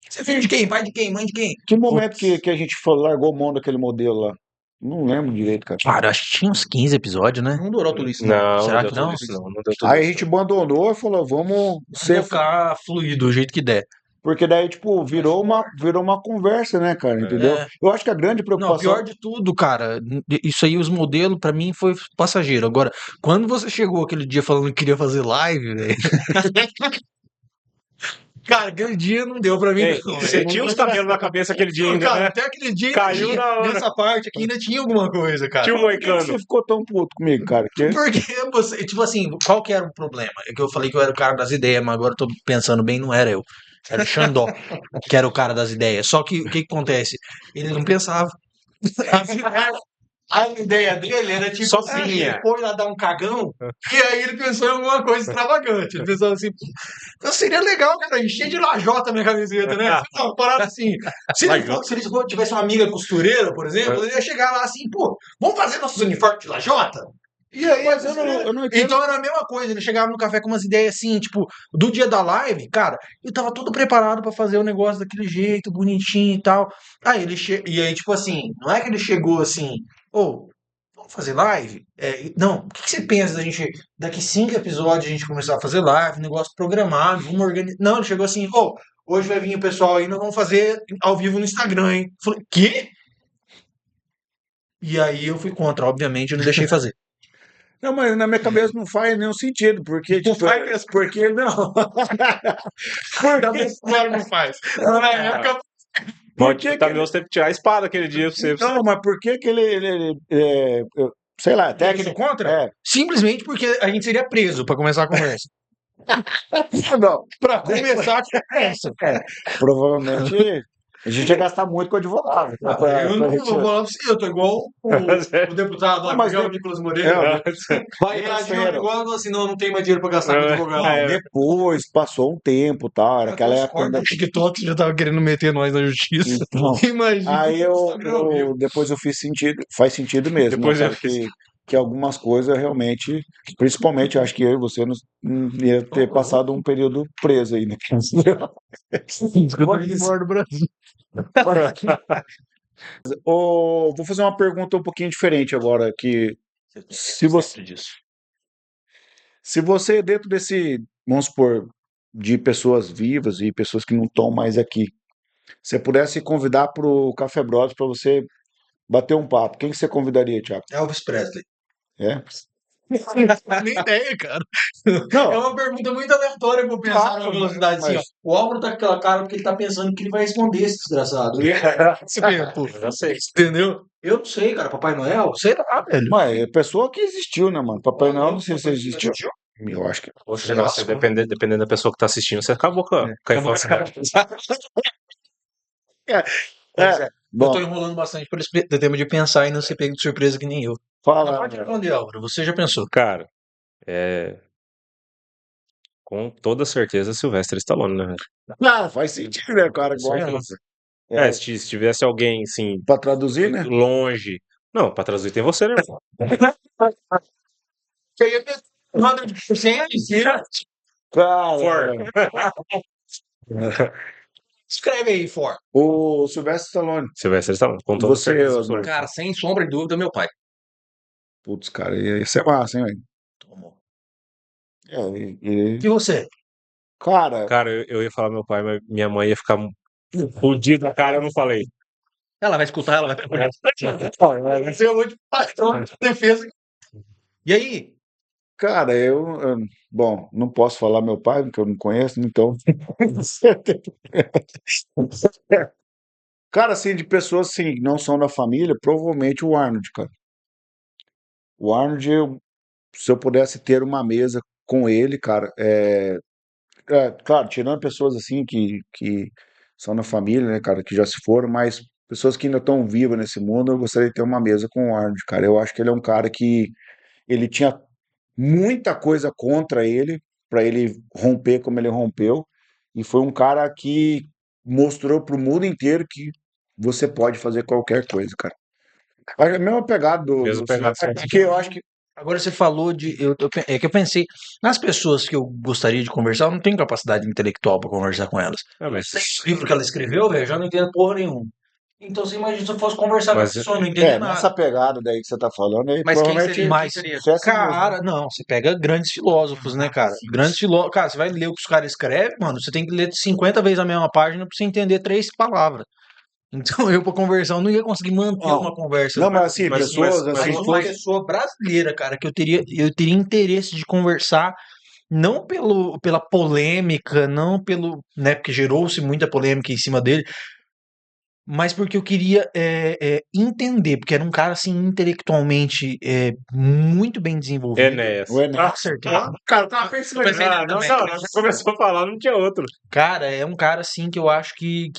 Você é filho de quem? Pai de quem? Mãe de quem? Que momento que a gente largou mão daquele modelo lá? Não lembro direito, cara. Cara, acho que tinha uns 15 episódios, né? Não durou tudo isso, não. Não, Será não que deu não? tudo isso, não. Não deu tudo Aí a isso, gente abandonou e falou, vamos Vamos ser. tocar fluido, do jeito que der. Porque daí, tipo, virou uma conversa, né, cara? Entendeu? É. Eu acho que a grande Não, preocupação. pior de tudo, cara, isso aí, os modelos, pra mim, foi passageiro. Agora, quando você chegou aquele dia falando que queria fazer live, velho. Cara, aquele dia não deu pra mim, Ei, não. você tinha os cabelos na cabeça aquele dia ainda, Cara, né? até aquele dia ainda Caiu tinha, na hora. nessa parte aqui ainda tinha alguma coisa, cara. Tinha um Por que moicano. você ficou tão puto comigo, cara? Porque você, tipo assim, qual que era o problema? É que eu falei que eu era o cara das ideias, mas agora eu tô pensando bem, não era eu. Era o Xandó, que era o cara das ideias. Só que o que acontece? Ele não pensava. A ideia dele era tipo Sozinha. assim, ele foi lá dar um cagão, e aí ele pensou em alguma coisa extravagante. Ele pensou assim, seria legal, cara, encher de lajota a minha camiseta, né? Uma parada assim. Se ele tivesse uma amiga costureira, por exemplo, ele ia chegar lá assim, pô, vamos fazer nossos uniformes de lajota? E aí, Mas eu não entendo. então era a mesma coisa, ele chegava no café com umas ideias assim, tipo, do dia da live, cara, eu tava todo preparado pra fazer o negócio daquele jeito, bonitinho e tal. Aí e aí, tipo assim, não é que ele chegou assim, vamos fazer live? Não, o que você pensa da gente, daqui 5 episódios a gente começar a fazer live, negócio programado, vamos organizar. Não, ele chegou assim, hoje vai vir o pessoal aí, nós vamos fazer ao vivo no Instagram, hein? Eu falei, quê? E aí eu fui contra, obviamente, eu não deixei fazer. Não, mas na minha cabeça não faz nenhum sentido, porque, Não tipo, faz mesmo. porque não. Da minha história não faz. Na época, Por Mas que que também ele... você teve que tirar a espada aquele dia pra você. Não, mas por que que sei lá, até até que que... do contra? É, Simplesmente porque a gente seria preso pra começar a conversa. não, Pra começar a conversa. provavelmente a gente ia gastar muito com advogado. Eu pra não gente... vou falar pra você, eu tô igual o deputado lá, Não, mas que é o de- Nicolas É, Moreira. Vai Lucas reagir Ferreira. igual assim, não tem mais dinheiro pra gastar com advogado. Não, depois passou um tempo, tal, era Até aquela os época cortes da... do TikTok já tava querendo meter nós na justiça. Então, Imagina aí o Instagram ao vivo. depois eu fiz sentido, faz sentido mesmo, né, Depois eu cara, fiz. que algumas coisas realmente, principalmente acho que eu e você não ia ter passado um período preso aí, né? Pode ir fora do Brasil. Vou fazer uma pergunta um pouquinho diferente agora, que se você, se você dentro desse, vamos supor, de pessoas vivas e pessoas que não estão mais aqui, você pudesse convidar para o Café Brothers para você bater um papo, quem que você convidaria, Thiago? Elvis Presley. É? Nem ideia, cara. Não. É uma pergunta muito aleatória pra eu pensar Claro, numa velocidade assim, ó. mas- O Álvaro tá com aquela cara porque ele tá pensando que ele vai responder esse desgraçado. Esse tempo. Eu já sei. Entendeu? Eu não sei, cara. Papai Noel? Sei lá, velho. Mas é pessoa que existiu, né, mano? Papai Noel, não sei se existiu. Eu acho que. Poxa, nossa, dependendo da pessoa que tá assistindo, você acabou com a infância. Pois É, é. Eu bom, tô enrolando bastante por esse tema de pensar e não ser pego de surpresa que nem eu. Mas fala. pode responder, Álvaro. Você já pensou? Cara, com toda certeza, Sylvester Stallone, né, velho? Não, faz sentido, né, cara? Isso aí, Gosta. se tivesse alguém, assim, Pra traduzir, né? longe. Não, pra traduzir tem você, né, irmão? Eu ia ter 100%. Cara, Escreve aí, For. o Sylvester Stallone. Sylvester Stallone, com toda Você, certeza. Osmar? Cara, sem sombra de dúvida, meu pai. Putz, cara, ia ser massa, hein, velho? Tomou. É, E você? cara, Cara, eu ia falar meu pai, mas minha mãe ia ficar fodida, cara, eu não falei. Ela vai escutar, ela vai. Vai ser um monte de patrão de defesa. E aí? cara, bom, não posso falar meu pai, porque eu não conheço, então. Cara, assim, de pessoas assim, que não são da família, provavelmente o Arnold, cara. O Arnold, se eu pudesse ter uma mesa com ele, cara, claro, tirando pessoas assim que são da família, né, cara, que já se foram, mas pessoas que ainda estão vivas nesse mundo, eu gostaria de ter uma mesa com o Arnold, cara. Eu acho que ele é um cara que ele tinha muita coisa contra ele, para ele romper como ele rompeu, e foi um cara que mostrou pro mundo inteiro que você pode fazer qualquer coisa, cara. É a mesma pegada Mesmo pegado. que eu acho que Agora você falou de. É que eu pensei. Nas pessoas que eu gostaria de conversar, eu não tenho capacidade intelectual pra conversar com elas. Mas, O livro que ela escreveu, velho, eu já não entendo porra nenhuma. Então você imagina se eu fosse conversar com Mas, essa pessoa, eu não entendia nada. nessa pegada daí que você tá falando, aí Mas quem provavelmente seria? Mas, Quem seria? C.S. Lewis, né? cara, não, você pega grandes filósofos, né, cara? Grandes filósofos. Cara, você vai ler o que os caras escrevem, mano, você tem que ler 50 vezes a mesma página pra você entender 3 palavras. Então eu, pra conversar, eu não ia conseguir manter Não. uma conversa. Não, mas assim, Mas- pessoas mas- assim, Mas uma pessoa brasileira, cara, que eu teria interesse de conversar, não pela polêmica, não pelo, né, porque gerou-se muita polêmica em cima dele, mas porque eu queria entender, porque era um cara, assim, intelectualmente muito bem desenvolvido. Enéas. o Enéas. Com certeza. Cara, eu tava pensando. Pensei nele não, também. você começou a falar, não tinha outro. Cara, é um cara, assim, que eu acho que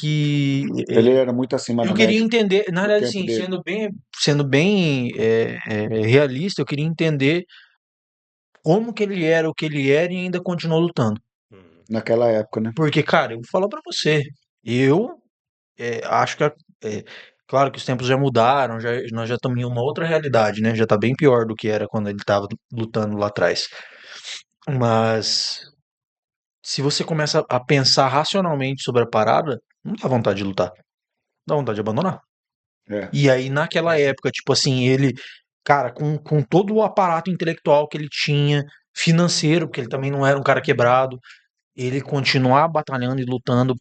Ele era muito acima eu da queria média. entender, na do verdade, tempo assim, dele. sendo bem realista, eu queria entender como que ele era o que ele era e ainda continuou lutando. Naquela época, né? Porque, cara, eu vou falar pra você, eu acho que, claro que os tempos já mudaram, nós já estamos em uma outra realidade, né? Já tá bem pior do que era quando ele tava lutando lá atrás. Mas se você começa a pensar racionalmente sobre a parada, não dá vontade de lutar. Dá vontade de abandonar. É. E aí, naquela época, tipo assim, ele, cara, com todo o aparato intelectual que ele tinha, financeiro, porque ele também não era um cara quebrado, ele continuar batalhando e lutando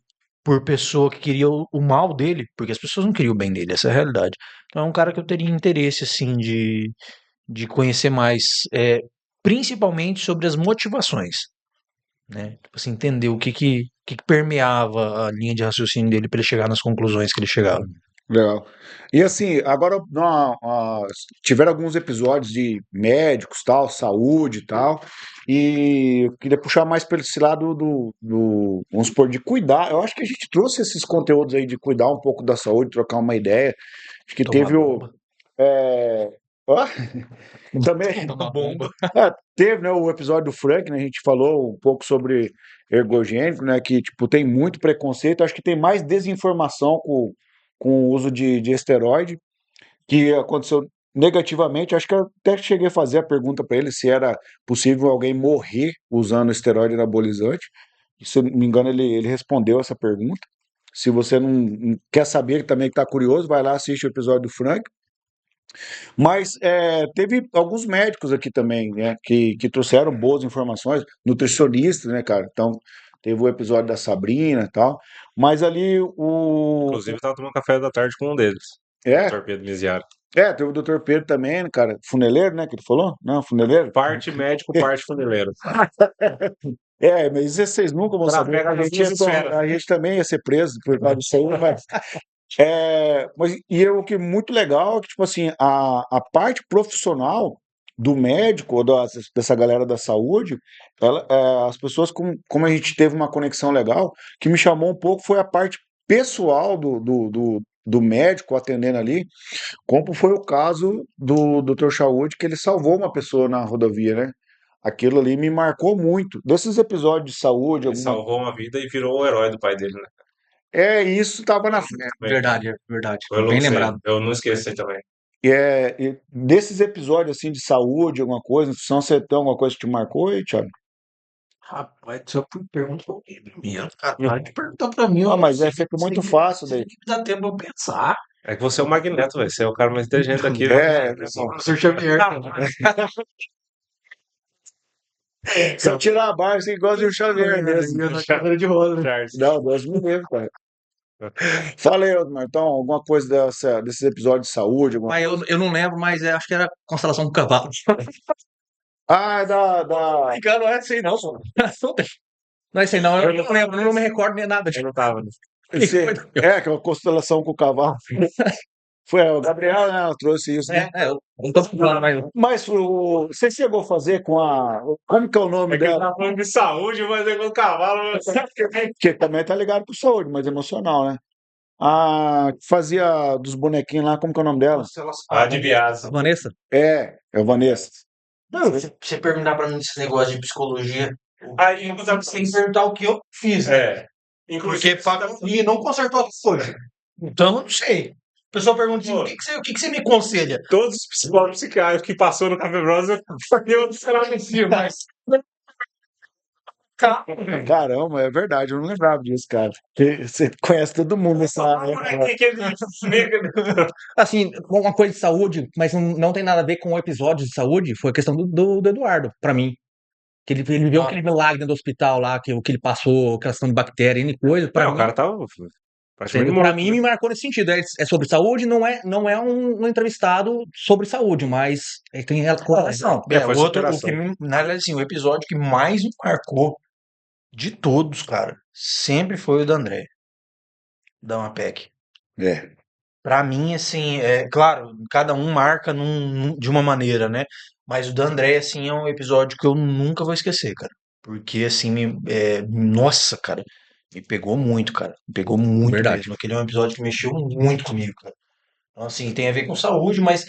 por pessoa que queria o mal dele, porque as pessoas não queriam o bem dele, essa é a realidade. Então é um cara que eu teria interesse, assim, de conhecer mais, principalmente sobre as motivações, né? Tipo assim, entender o que permeava a linha de raciocínio dele para ele chegar nas conclusões que ele chegava. Legal. E assim, agora tiveram alguns episódios de médicos, tal, saúde e tal, e eu queria puxar mais para esse lado vamos supor, de cuidar. Eu acho que a gente trouxe esses conteúdos aí de cuidar um pouco da saúde, trocar uma ideia. Acho que Tomar teve o. bomba. Ó, também. Tomar bomba. Teve, né, o episódio do Frank, né, a gente falou um pouco sobre ergogênico, né, que tipo, tem muito preconceito, acho que tem mais desinformação com o uso de esteroide, que aconteceu negativamente, acho que eu até cheguei a fazer a pergunta para ele se era possível alguém morrer usando esteroide anabolizante, e, se eu não me engano ele respondeu essa pergunta. Se você não quer saber, também que está curioso, vai lá, assiste o episódio do Frank. Mas teve alguns médicos aqui também, né, que trouxeram boas informações, nutricionistas, né, cara? Então, teve o episódio da Sabrina e tal, mas ali Inclusive, eu tava tomando café da tarde com um deles, o É, Dr. Pedro Miziari. teve o Dr. Pedro também, né, cara, funeleiro, né, que ele falou? Não, funeleiro? Parte médico, parte funeleiro. Mas vocês nunca vão saber, Trafega nas duas esferas. a gente também ia ser preso por causa disso aí, mas o que é muito legal é que, tipo assim, a parte profissional do médico, ou dessa galera da saúde, as pessoas, como a gente teve uma conexão legal, que me chamou um pouco foi a parte pessoal do médico atendendo ali, como foi o caso do Dr. Chaude, que ele salvou uma pessoa na rodovia, né? Aquilo ali me marcou muito. Desses episódios de saúde, Ele alguma. salvou uma vida e virou o herói do pai dele, né? Isso estava na frente. Verdade, verdade. Eu Bem não sei, lembrado. eu não esqueci também. E desses episódios assim de saúde, alguma coisa, nutrição, você tem alguma coisa que te marcou aí, Thiago? Rapaz, se eu pergunto pra alguém primeiro, cara, para de perguntar pra mim, eu Ah, não mas sei, fica sei muito que fácil daí. dá tempo eu pensar. É que você é o Magneto, velho. Você é o cara mais inteligente aqui. Professor Xavier. Se eu tirar a barra, você gosta de um Xavier mesmo. Na cadeira de roda. Charles. Não, Deus me livre, cara. Fala aí, Osmar, então, alguma coisa desses episódios de saúde? Mas eu não lembro, mas acho que era Constelação do Cavalo. Ah, da. Cara, não é assim não, pô. Não é assim não, eu não lembro, não me recordo nem nada. Eu não tava. Aquela constelação com o cavalo. Foi o Gabriel, né? Ela trouxe isso. Eu não tô falando mais. Mas você chegou a fazer com a. Como que é o nome É que ele dela? tá falando de saúde, mas é com o cavalo. Que também tá ligado com saúde, mas emocional, né? A que fazia dos bonequinhos lá, como que é o nome dela? Ah, de viagem. Vanessa? É o Vanessa. Não, se você perguntar pra mim esses negócios de psicologia, Aí, você tem que perguntar o que eu fiz, né? é. Porque Inclusive, e não consertou até hoje. Então, eu não sei. O pessoal pergunta assim, Pô. o que você me aconselha? todos os psicólogos psiquiátricos que passou no Café Bros, eu desconhecia, mas. Caramba, é verdade, eu não lembrava disso, cara. Você conhece todo mundo nessa área. Assim, uma coisa de saúde, mas não tem nada a ver com o episódio de saúde, foi a questão do Eduardo, pra mim. Que ele viveu aquele milagre dentro do hospital lá, o que ele passou, aquela questão de bactéria e coisa, pra Não, mim. o cara tava praticamente Pra morto. mim, me marcou nesse sentido. É sobre saúde, não é um entrevistado sobre saúde, mas tem relação. Foi superação. Na realidade, assim, o episódio que mais me marcou de todos, cara, sempre foi o da André, da Amapec. É. Pra mim, assim, claro, cada um marca de uma maneira, né? Mas o da André, assim, é um episódio que eu nunca vou esquecer, cara. Porque, assim, nossa, cara, me pegou muito, cara. Me pegou muito Verdade. mesmo. Aquele é um episódio que mexeu muito comigo, cara. Então, assim, tem a ver com saúde, mas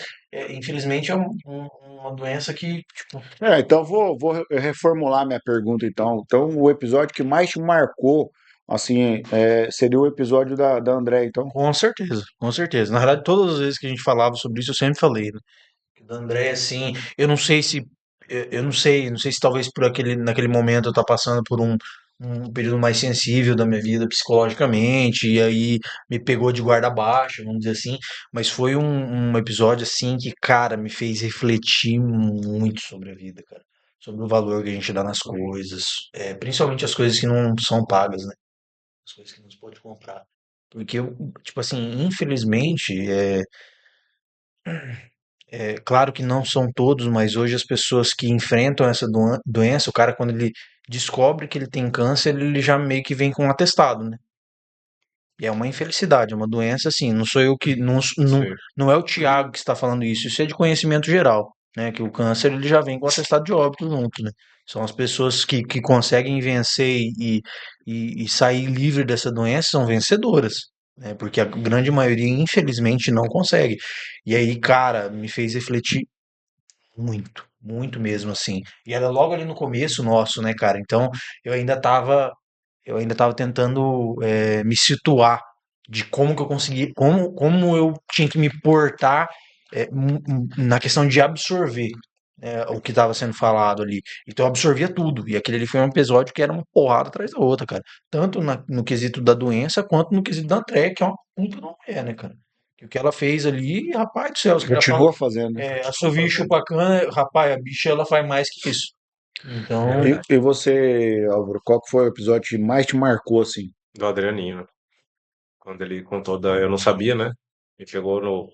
infelizmente é uma doença que, tipo, Então vou reformular minha pergunta, então. Então, o episódio que mais te marcou, assim, seria o episódio da André, então. com certeza, com certeza. Na verdade, todas as vezes que a gente falava sobre isso, eu sempre falei, né? Que o da André, assim, eu não sei se. Eu não sei se talvez naquele momento eu tá passando por um período mais sensível da minha vida psicologicamente, e aí me pegou de guarda baixa, vamos dizer assim, mas foi um episódio assim que, cara, me fez refletir muito sobre a vida, cara, sobre o valor que a gente dá nas coisas, principalmente as coisas que não são pagas, né? As coisas que não se pode comprar. Porque, tipo assim, infelizmente, É claro que não são todos, mas hoje as pessoas que enfrentam essa doença, o cara, quando ele descobre que ele tem câncer, ele já meio que vem com um atestado, né? E é uma infelicidade, é uma doença assim. Não sou eu que. Sim. Não é o Tiago que está falando isso, isso é de conhecimento geral, né? Que o câncer ele já vem com atestado de óbito junto, né? São as pessoas que conseguem vencer e sair livre dessa doença são vencedoras, né? Porque a grande maioria, infelizmente, não consegue. E aí, cara, me fez refletir muito, muito mesmo, assim. E era logo ali no começo nosso, né, cara? Então eu ainda tava, eu ainda tava tentando me situar de como que eu consegui, como eu tinha que me portar na questão de absorver o que estava sendo falado ali. Então eu absorvia tudo. E aquele ali foi um episódio que era uma porrada atrás da outra, cara. Tanto no quesito da doença, quanto no quesito da Andréia, que é uma puta de uma mulher, né, cara? Que o que ela fez ali, rapaz do céu, você tá falando Continua fazendo, né? assovio chupacana, rapaz, a bicha ela faz mais que isso. Então, E você, Álvaro, qual que foi o episódio que mais te marcou, assim? Do Adrianinho, né? Quando ele contou da. Eu não sabia, né? Ele chegou no.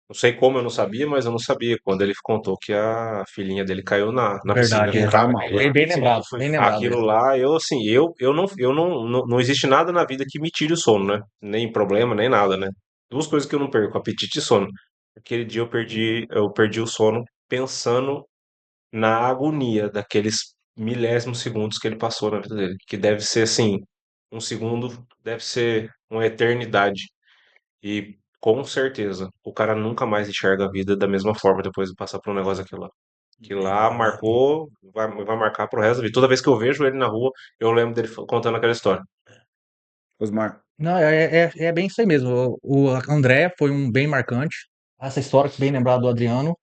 Não sei como eu não sabia, mas eu não sabia. Quando ele contou que a filhinha dele caiu na piscina Verdade, com é. o cara. Tá Aquilo maluco. lá, Bem lembrado, bem lembrado. aquilo lá, eu assim, não existe nada na vida que me tire o sono, né? Nem problema, nem nada, né? Duas coisas que eu não perco, apetite e sono. Aquele dia eu perdi o sono pensando na agonia daqueles milésimos segundos que ele passou na vida dele, que deve ser assim, um segundo deve ser uma eternidade. E com certeza, o cara nunca mais enxerga a vida da mesma forma depois de passar por um negócio daquilo lá. Que lá marcou, vai marcar pro resto da vida. Toda vez que eu vejo ele na rua, eu lembro dele contando aquela história. Osmar. Não, é bem isso aí mesmo. O André foi um bem marcante. Essa história que bem lembrado do Adriano.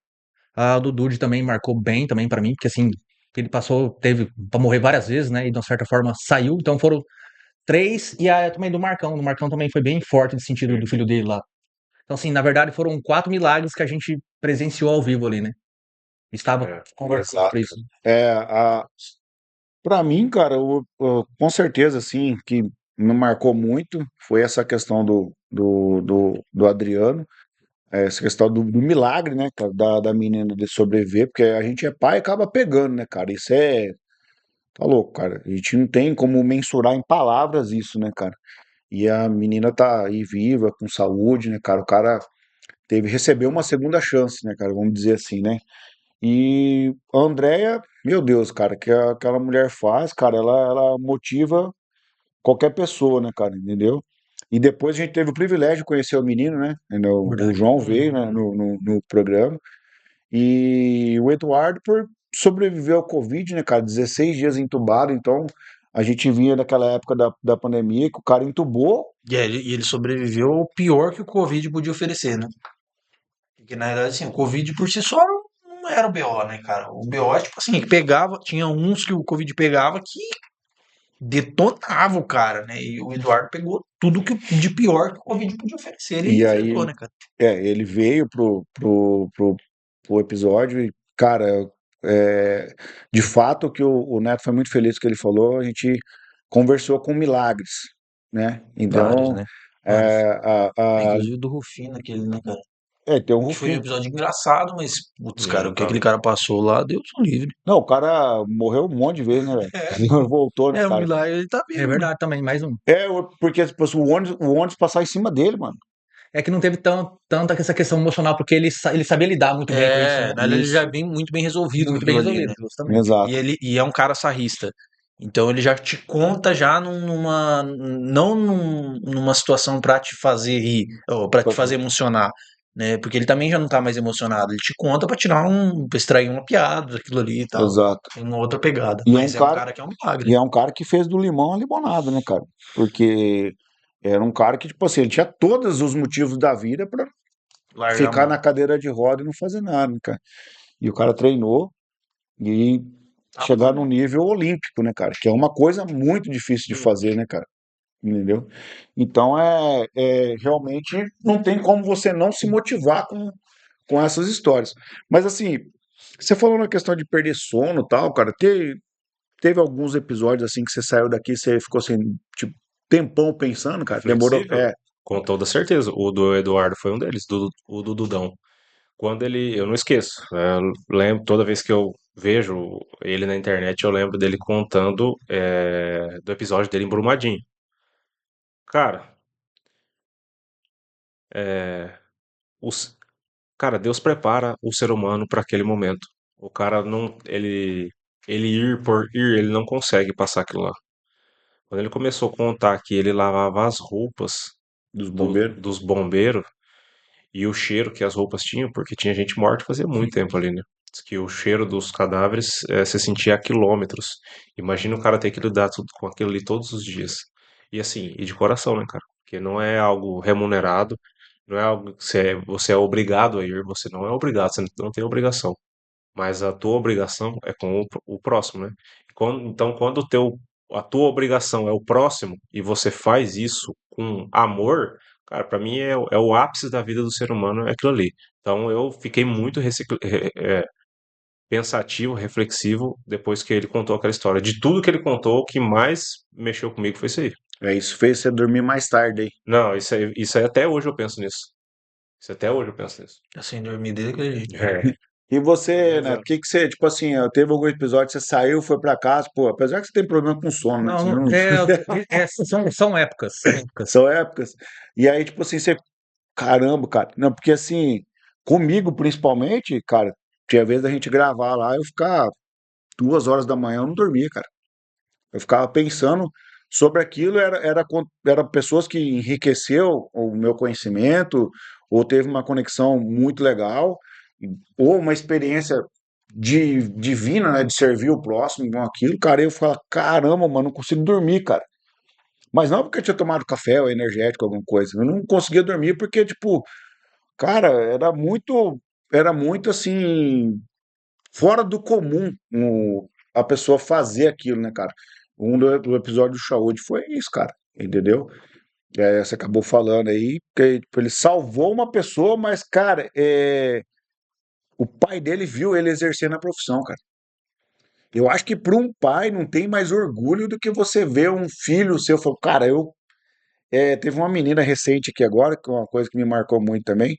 A do Dude também marcou bem também pra mim, porque assim, ele passou, teve pra morrer várias vezes, né? E de uma certa forma saiu. Então foram três. E a também do Marcão. O Marcão também foi bem forte no sentido do filho dele lá. Então, assim, na verdade foram 4 milagres que a gente presenciou ao vivo ali, né? Estava É, conversando Exato. sobre isso. Pra mim, cara, com certeza, assim, que me marcou muito foi essa questão do Adriano, essa questão do milagre, né, cara, da menina de sobreviver, porque a gente é pai e acaba pegando, né, cara, isso tá louco, cara, a gente não tem como mensurar em palavras isso, né, cara, e a menina tá aí viva, com saúde, né, cara, o cara recebeu uma segunda chance, né, cara, vamos dizer assim, né, e a Andrea, meu Deus, cara, que aquela mulher faz, cara, ela motiva qualquer pessoa, né, cara, entendeu? E depois a gente teve o privilégio de conhecer o menino, né? O Verdade. João veio, né, no programa. E o Eduardo, por sobreviver ao Covid, né, cara, 16 dias entubado. Então, a gente vinha daquela época da pandemia que o cara entubou. e ele sobreviveu ao pior que o Covid podia oferecer, né? Porque na verdade, assim, o Covid por si só não era o BO, né, cara? O BO é tipo assim, que pegava, tinha uns que o Covid pegava que detonava o cara, né? E o Eduardo pegou tudo que de pior que o Covid podia oferecer. Ele E enfrentou, aí, né, cara? ele veio pro episódio e, cara, de fato que o Neto foi muito feliz que ele falou, a gente conversou com milagres, né? Vários, Então, né? Vários. é, a, a- Inclusive o do Rufino, aquele, né, cara? tem o Que foi um Rufino. episódio engraçado, mas, putz, cara, o que Então, aquele cara passou lá, Deus o livre. Não, o cara morreu um monte de vezes, né, velho? Voltou, né, É, um cara? milagre, ele tá É vivo, né? verdade também, mais um. Porque tipo, o ônibus passar em cima dele, mano. É que não teve tanta essa questão emocional, porque ele sabia lidar muito bem com isso, né? É, na verdade ele Isso, já vem muito bem resolvido com Muito bem aquilo ali, resolvido, né? justamente. E exato. ele e é um cara sarrista. Então ele já te conta já não numa situação pra te fazer rir, ou pra te fazer emocionar, né? Porque ele também já não tá mais emocionado. Ele te conta pra pra extrair uma piada daquilo ali e tal. Exato. Tem uma outra pegada. E é um Mas é um cara, cara que é um milagre. e é um cara que fez do limão a limonada, né, cara? Porque era um cara que, tipo assim, ele tinha todos os motivos da vida pra Largar a ficar na mão. cadeira de roda e não fazer nada, né, cara? E o cara treinou e Tá chegar tudo. no nível olímpico, né, cara? Que é uma coisa muito difícil de fazer, né, cara? Entendeu? Então realmente não tem como você não se motivar com essas histórias. Mas assim, você falou na questão de perder sono e tal, cara, teve alguns episódios assim que você saiu daqui e você ficou assim, tipo, tempão pensando, cara. Demorou. reflexível, com toda certeza. O do Eduardo foi um deles, o do Dudão. eu não esqueço. Eu lembro, toda vez que eu vejo ele na internet, eu lembro dele contando do episódio dele em Brumadinho. Cara, é, os, cara, Deus prepara o ser humano para aquele momento. O cara não, ele ir por ir, ele não consegue passar aquilo lá. Quando ele começou a contar que ele lavava as roupas Dos bombeiros. dos bombeiros e o cheiro que as roupas tinham, porque tinha gente morta fazia muito tempo ali, né? Diz que o cheiro dos cadáveres se sentia a quilômetros. Imagina o cara ter que lidar com aquilo ali todos os dias. E assim, e de coração, né, cara? Porque não é algo remunerado, não é algo que você é obrigado a ir, você não é obrigado, você não tem obrigação. Mas a tua obrigação é com o próximo, né? Então, quando a tua obrigação é o próximo e você faz isso com amor, cara, pra mim é o ápice da vida do ser humano, é aquilo ali. Então, eu fiquei muito pensativo, reflexivo, depois que ele contou aquela história. De tudo que ele contou, o que mais mexeu comigo foi isso aí. É, isso fez você dormir mais tarde aí. Não, isso aí até hoje eu penso nisso. Isso até hoje eu penso nisso. Assim, dormir dele daquele jeito. É, E você, né? exato. O que que você, tipo assim, teve algum episódio que você saiu, foi pra casa, pô, apesar que você tem problema com sono, né? Você Não, não- são épocas, são épocas. São épocas. E aí, tipo assim, você, caramba, cara. Não, porque assim, comigo principalmente, cara, tinha vez da gente gravar lá, eu ficar 2 horas da manhã, eu não dormia, cara. Eu ficava pensando sobre aquilo, era pessoas que enriqueceu o meu conhecimento, ou teve uma conexão muito legal, ou uma experiência divina, né, de servir o próximo com aquilo, cara, eu falo, caramba, mano, não consigo dormir, cara. Mas não porque eu tinha tomado café ou energético, alguma coisa. Eu não conseguia dormir porque, tipo, cara, era muito assim, fora do comum a pessoa fazer aquilo, né, cara? Do episódio do Saúde foi isso, cara, entendeu? Você acabou falando aí que tipo, ele salvou uma pessoa, mas, cara, o pai dele viu ele exercendo a profissão, cara. Eu acho que para um pai não tem mais orgulho do que você ver um filho seu falar, cara, teve uma menina recente aqui agora, que é uma coisa que me marcou muito também,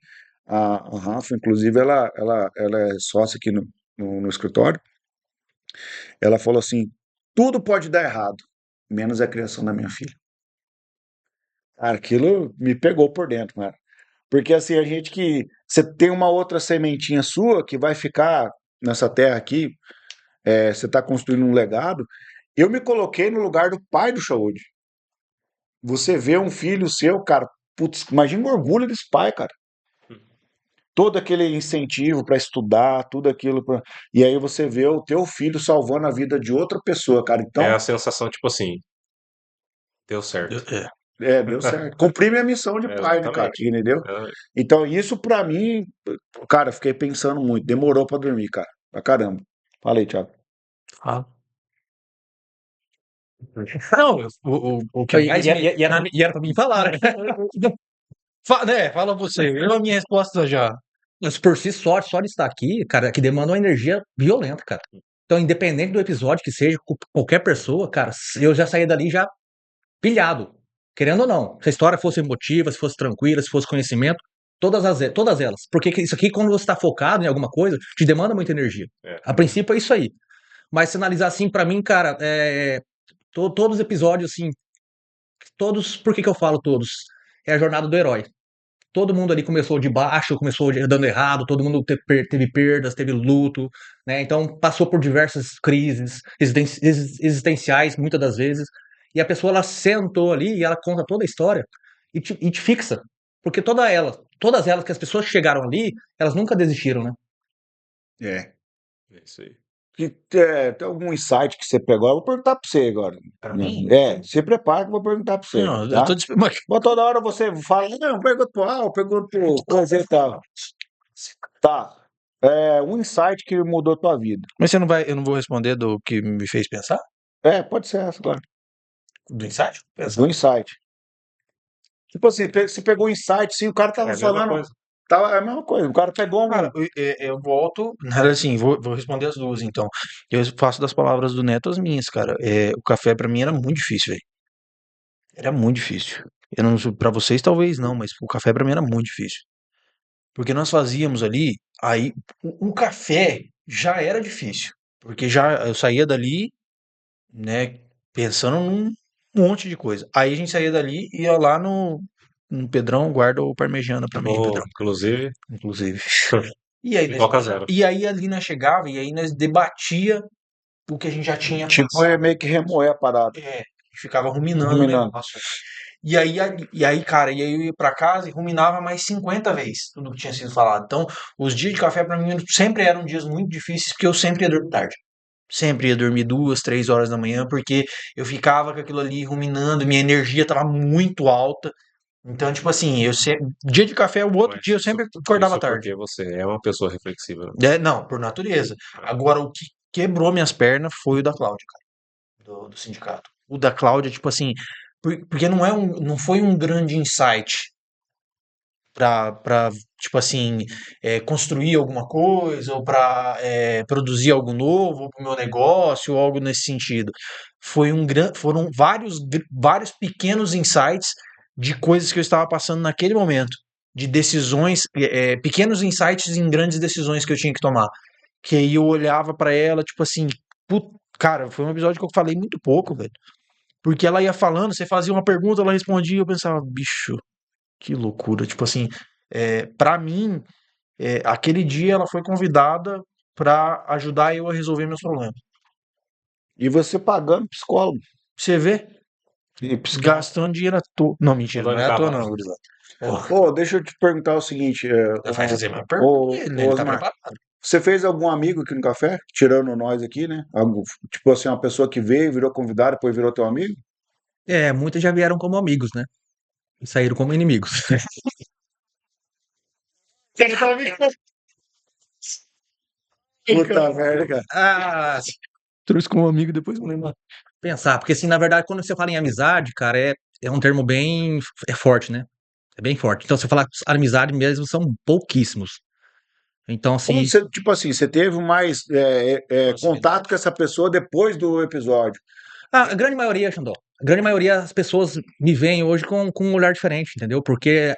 a Rafa, inclusive, ela é sócia aqui no escritório. Ela falou assim: tudo pode dar errado, menos a criação da minha filha. Cara, aquilo me pegou por dentro, cara. Porque assim, a gente que. Você tem uma outra sementinha sua que vai ficar nessa terra aqui, você está construindo um legado. Eu me coloquei no lugar do pai do Saúde. Você vê um filho seu, cara, putz, imagina o orgulho desse pai, cara. Todo aquele incentivo para estudar, tudo aquilo pra... E aí você vê o teu filho salvando a vida de outra pessoa, cara. É Então, a sensação, tipo assim, deu certo. É. deu certo. Cumpri minha missão de pai, né, cara? Exatamente. Entendeu? É, Então, isso pra mim, cara, fiquei pensando muito. Demorou pra dormir, cara. Pra caramba. Falei, Thiago. Fala. Não, o que mais me... E era pra mim falar, né? Fala você, eu a minha resposta já. Mas por si só de estar aqui, cara, que demanda uma energia violenta, cara. Então, independente do episódio que seja, qualquer pessoa, cara, eu já saí dali já pilhado. Querendo ou não. Se a história fosse emotiva, se fosse tranquila, se fosse conhecimento, todas elas. Porque isso aqui, quando você está focado em alguma coisa, te demanda muita energia. é. A princípio é isso aí. Mas se analisar assim, pra mim, cara, todos os episódios, assim, todos, por que que eu falo todos? É a jornada do herói. Todo mundo ali começou de baixo, começou dando errado, todo mundo teve perdas, teve luto, né? Então passou por diversas crises existenciais, muitas das vezes, e a pessoa ela sentou ali e ela conta toda a história e te fixa, porque todas elas que as pessoas que chegaram ali, elas nunca desistiram, né? É. É isso aí. Tem algum insight que você pegou? Eu vou perguntar pra você agora. Pra mim? Se prepara que eu vou perguntar pra você, Não, tá? eu tô mas Mas toda hora você fala, não, pergunta pro Al, pergunta pro coisa e tal. Tá. Um insight que mudou tua vida. mas eu não vou responder do que me fez pensar? Pode ser essa agora. Do insight? Do insight. Tipo assim, você pegou o insight, sim, o cara É tava a mesma falando. coisa. É a mesma coisa. O cara pegou um. Cara, eu volto, na verdade, assim, vou responder as duas, então. Eu faço das palavras do Neto as minhas, cara. O café pra mim era muito difícil, velho. Era muito difícil. Eu não, pra vocês talvez não, mas o café pra mim era muito difícil. Porque nós fazíamos ali, aí o café já era difícil, porque já eu saía dali, né, pensando num monte de coisa. Aí a gente saía dali e ia lá no Pedrão, guarda o parmegiana pra mim, Oh, Pedrão, inclusive, inclusive. E aí, Coca Zero. e aí ali nós chegava e aí nós debatia o que a gente já tinha Tipo, é meio que remoer a parada. ficava ruminando o Ruminando. negócio. Cara, e aí eu ia pra casa e ruminava mais 50 vezes tudo que tinha sido falado. Então, os dias de café pra mim sempre eram dias muito difíceis, porque eu sempre ia dormir tarde. Sempre ia dormir 2, 3 horas da manhã, porque eu ficava com aquilo ali ruminando, minha energia tava muito alta. Então, tipo assim, eu sempre, dia de café, o outro Mas dia eu sempre acordava isso tarde. porque você é uma pessoa reflexiva, né? Não, por natureza. Agora, o que quebrou minhas pernas foi o da Cláudia, cara, do sindicato. O da Cláudia, tipo assim, porque não foi um grande insight para tipo assim, construir alguma coisa, ou para produzir algo novo para o meu negócio, ou algo nesse sentido. Foram vários pequenos insights de coisas que eu estava passando naquele momento, de decisões, pequenos insights em grandes decisões que eu tinha que tomar. Que aí eu olhava para ela, tipo assim, cara, foi um episódio que eu falei muito pouco, velho. Porque ela ia falando, você fazia uma pergunta, ela respondia, eu pensava, bicho, que loucura. Tipo assim, para mim, aquele dia ela foi convidada para ajudar eu a resolver meus problemas. E você pagando psicólogo. Você vê? E psiquiatra. Gastando dinheiro à toa. Não, mentira, não Andando é de à toa, cavalo. não, gurizada. Porra, Pô, deixa eu te perguntar o seguinte, vai fazer uma pergunta pra ele, né? Ele tá Osmar, preparado. você fez algum amigo aqui no café? Tirando nós aqui, né? Tipo assim, uma pessoa que veio, virou convidado, depois virou teu amigo? Muitos já vieram como amigos, né? E saíram como inimigos. Puta merda, cara. Ah, trouxe como amigo, depois não lembro. Pensar, porque assim, na verdade, quando você fala em amizade, cara, é um termo bem forte, né? É bem forte. Então, você falar amizade mesmo são pouquíssimos. Então, Como assim, você, tipo assim, você teve mais Conhecimento. contato com essa pessoa depois do episódio? a grande maioria, Xandó, a grande maioria das pessoas me veem hoje com um olhar diferente, entendeu? Porque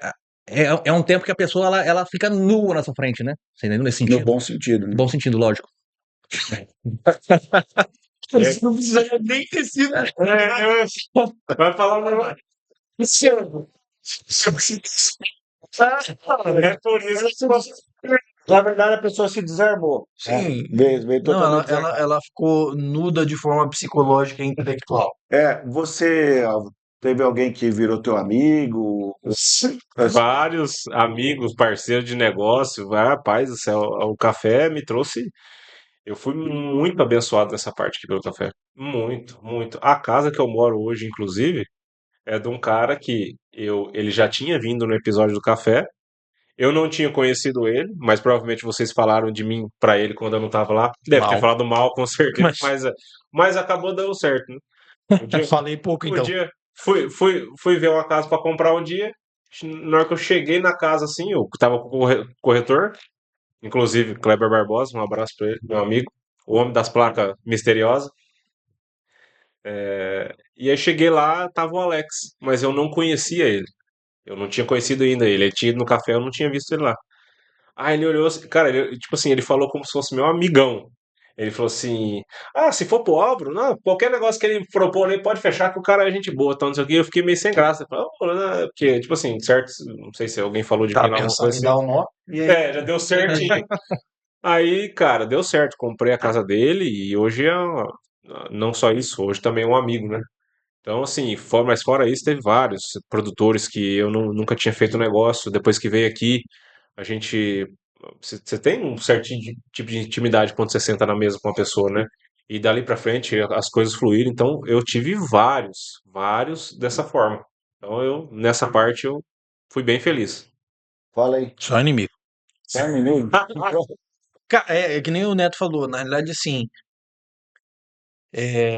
é um tempo que a pessoa ela fica nua na sua frente, né? Você entendeu? Nesse No sentido. bom sentido, No né? bom sentido, lógico. Isso não precisa nem ter sido. Vai falar uma... É por isso que Na verdade, a pessoa se desarmou. Sim. Veio Não, totalmente desarmada. ela ficou nuda de forma psicológica e intelectual. Você teve alguém que virou teu amigo? vários amigos, parceiros de negócio, rapaz do céu, o café me trouxe. Eu fui muito abençoado nessa parte aqui pelo café. Muito, muito. A casa que eu moro hoje, inclusive, é de um cara que ele já tinha vindo no episódio do café. Eu não tinha conhecido ele, mas provavelmente vocês falaram de mim pra ele quando eu não tava lá. Deve ter Mal. falado mal, com certeza, Mas mas acabou dando certo, né? O dia, falei pouco o então. dia fui ver uma casa pra comprar um dia. Na hora que eu cheguei na casa, assim, eu tava com o corretor, inclusive Kleber Barbosa, um abraço pra ele, meu amigo, o homem das placas misteriosas. E aí cheguei lá, tava o Alex, mas eu não conhecia ele. Eu não tinha conhecido ainda ele. Ele tinha ido no café, eu não tinha visto ele lá. Ah, ele olhou assim, cara, tipo assim, ele falou como se fosse meu amigão. Ele falou assim: Ah, se for pro Álvaro, não, qualquer negócio que ele propor aí pode fechar que o cara é gente boa, então não sei o que. Eu fiquei meio sem graça. Eu falei, "Oh, né?" Porque, tipo assim, certo, não sei se alguém falou de mim Tava lá, alguma pensando coisa em assim. dar o nó. E aí? É, já deu certinho. Aí, cara, deu certo. Comprei a casa dele e hoje não só isso, hoje também é um amigo, né? Então, assim, mas fora isso, teve vários produtores que eu nunca tinha feito negócio. Depois que veio aqui, a gente. Você tem um certinho tipo de intimidade quando você senta na mesa com uma pessoa, né? E dali pra frente as coisas fluíram. Então, eu tive vários dessa forma. Então, nessa parte, eu fui bem feliz. Fala aí. Só inimigo. Só um minuto. É que nem o Neto falou, na realidade, assim, é,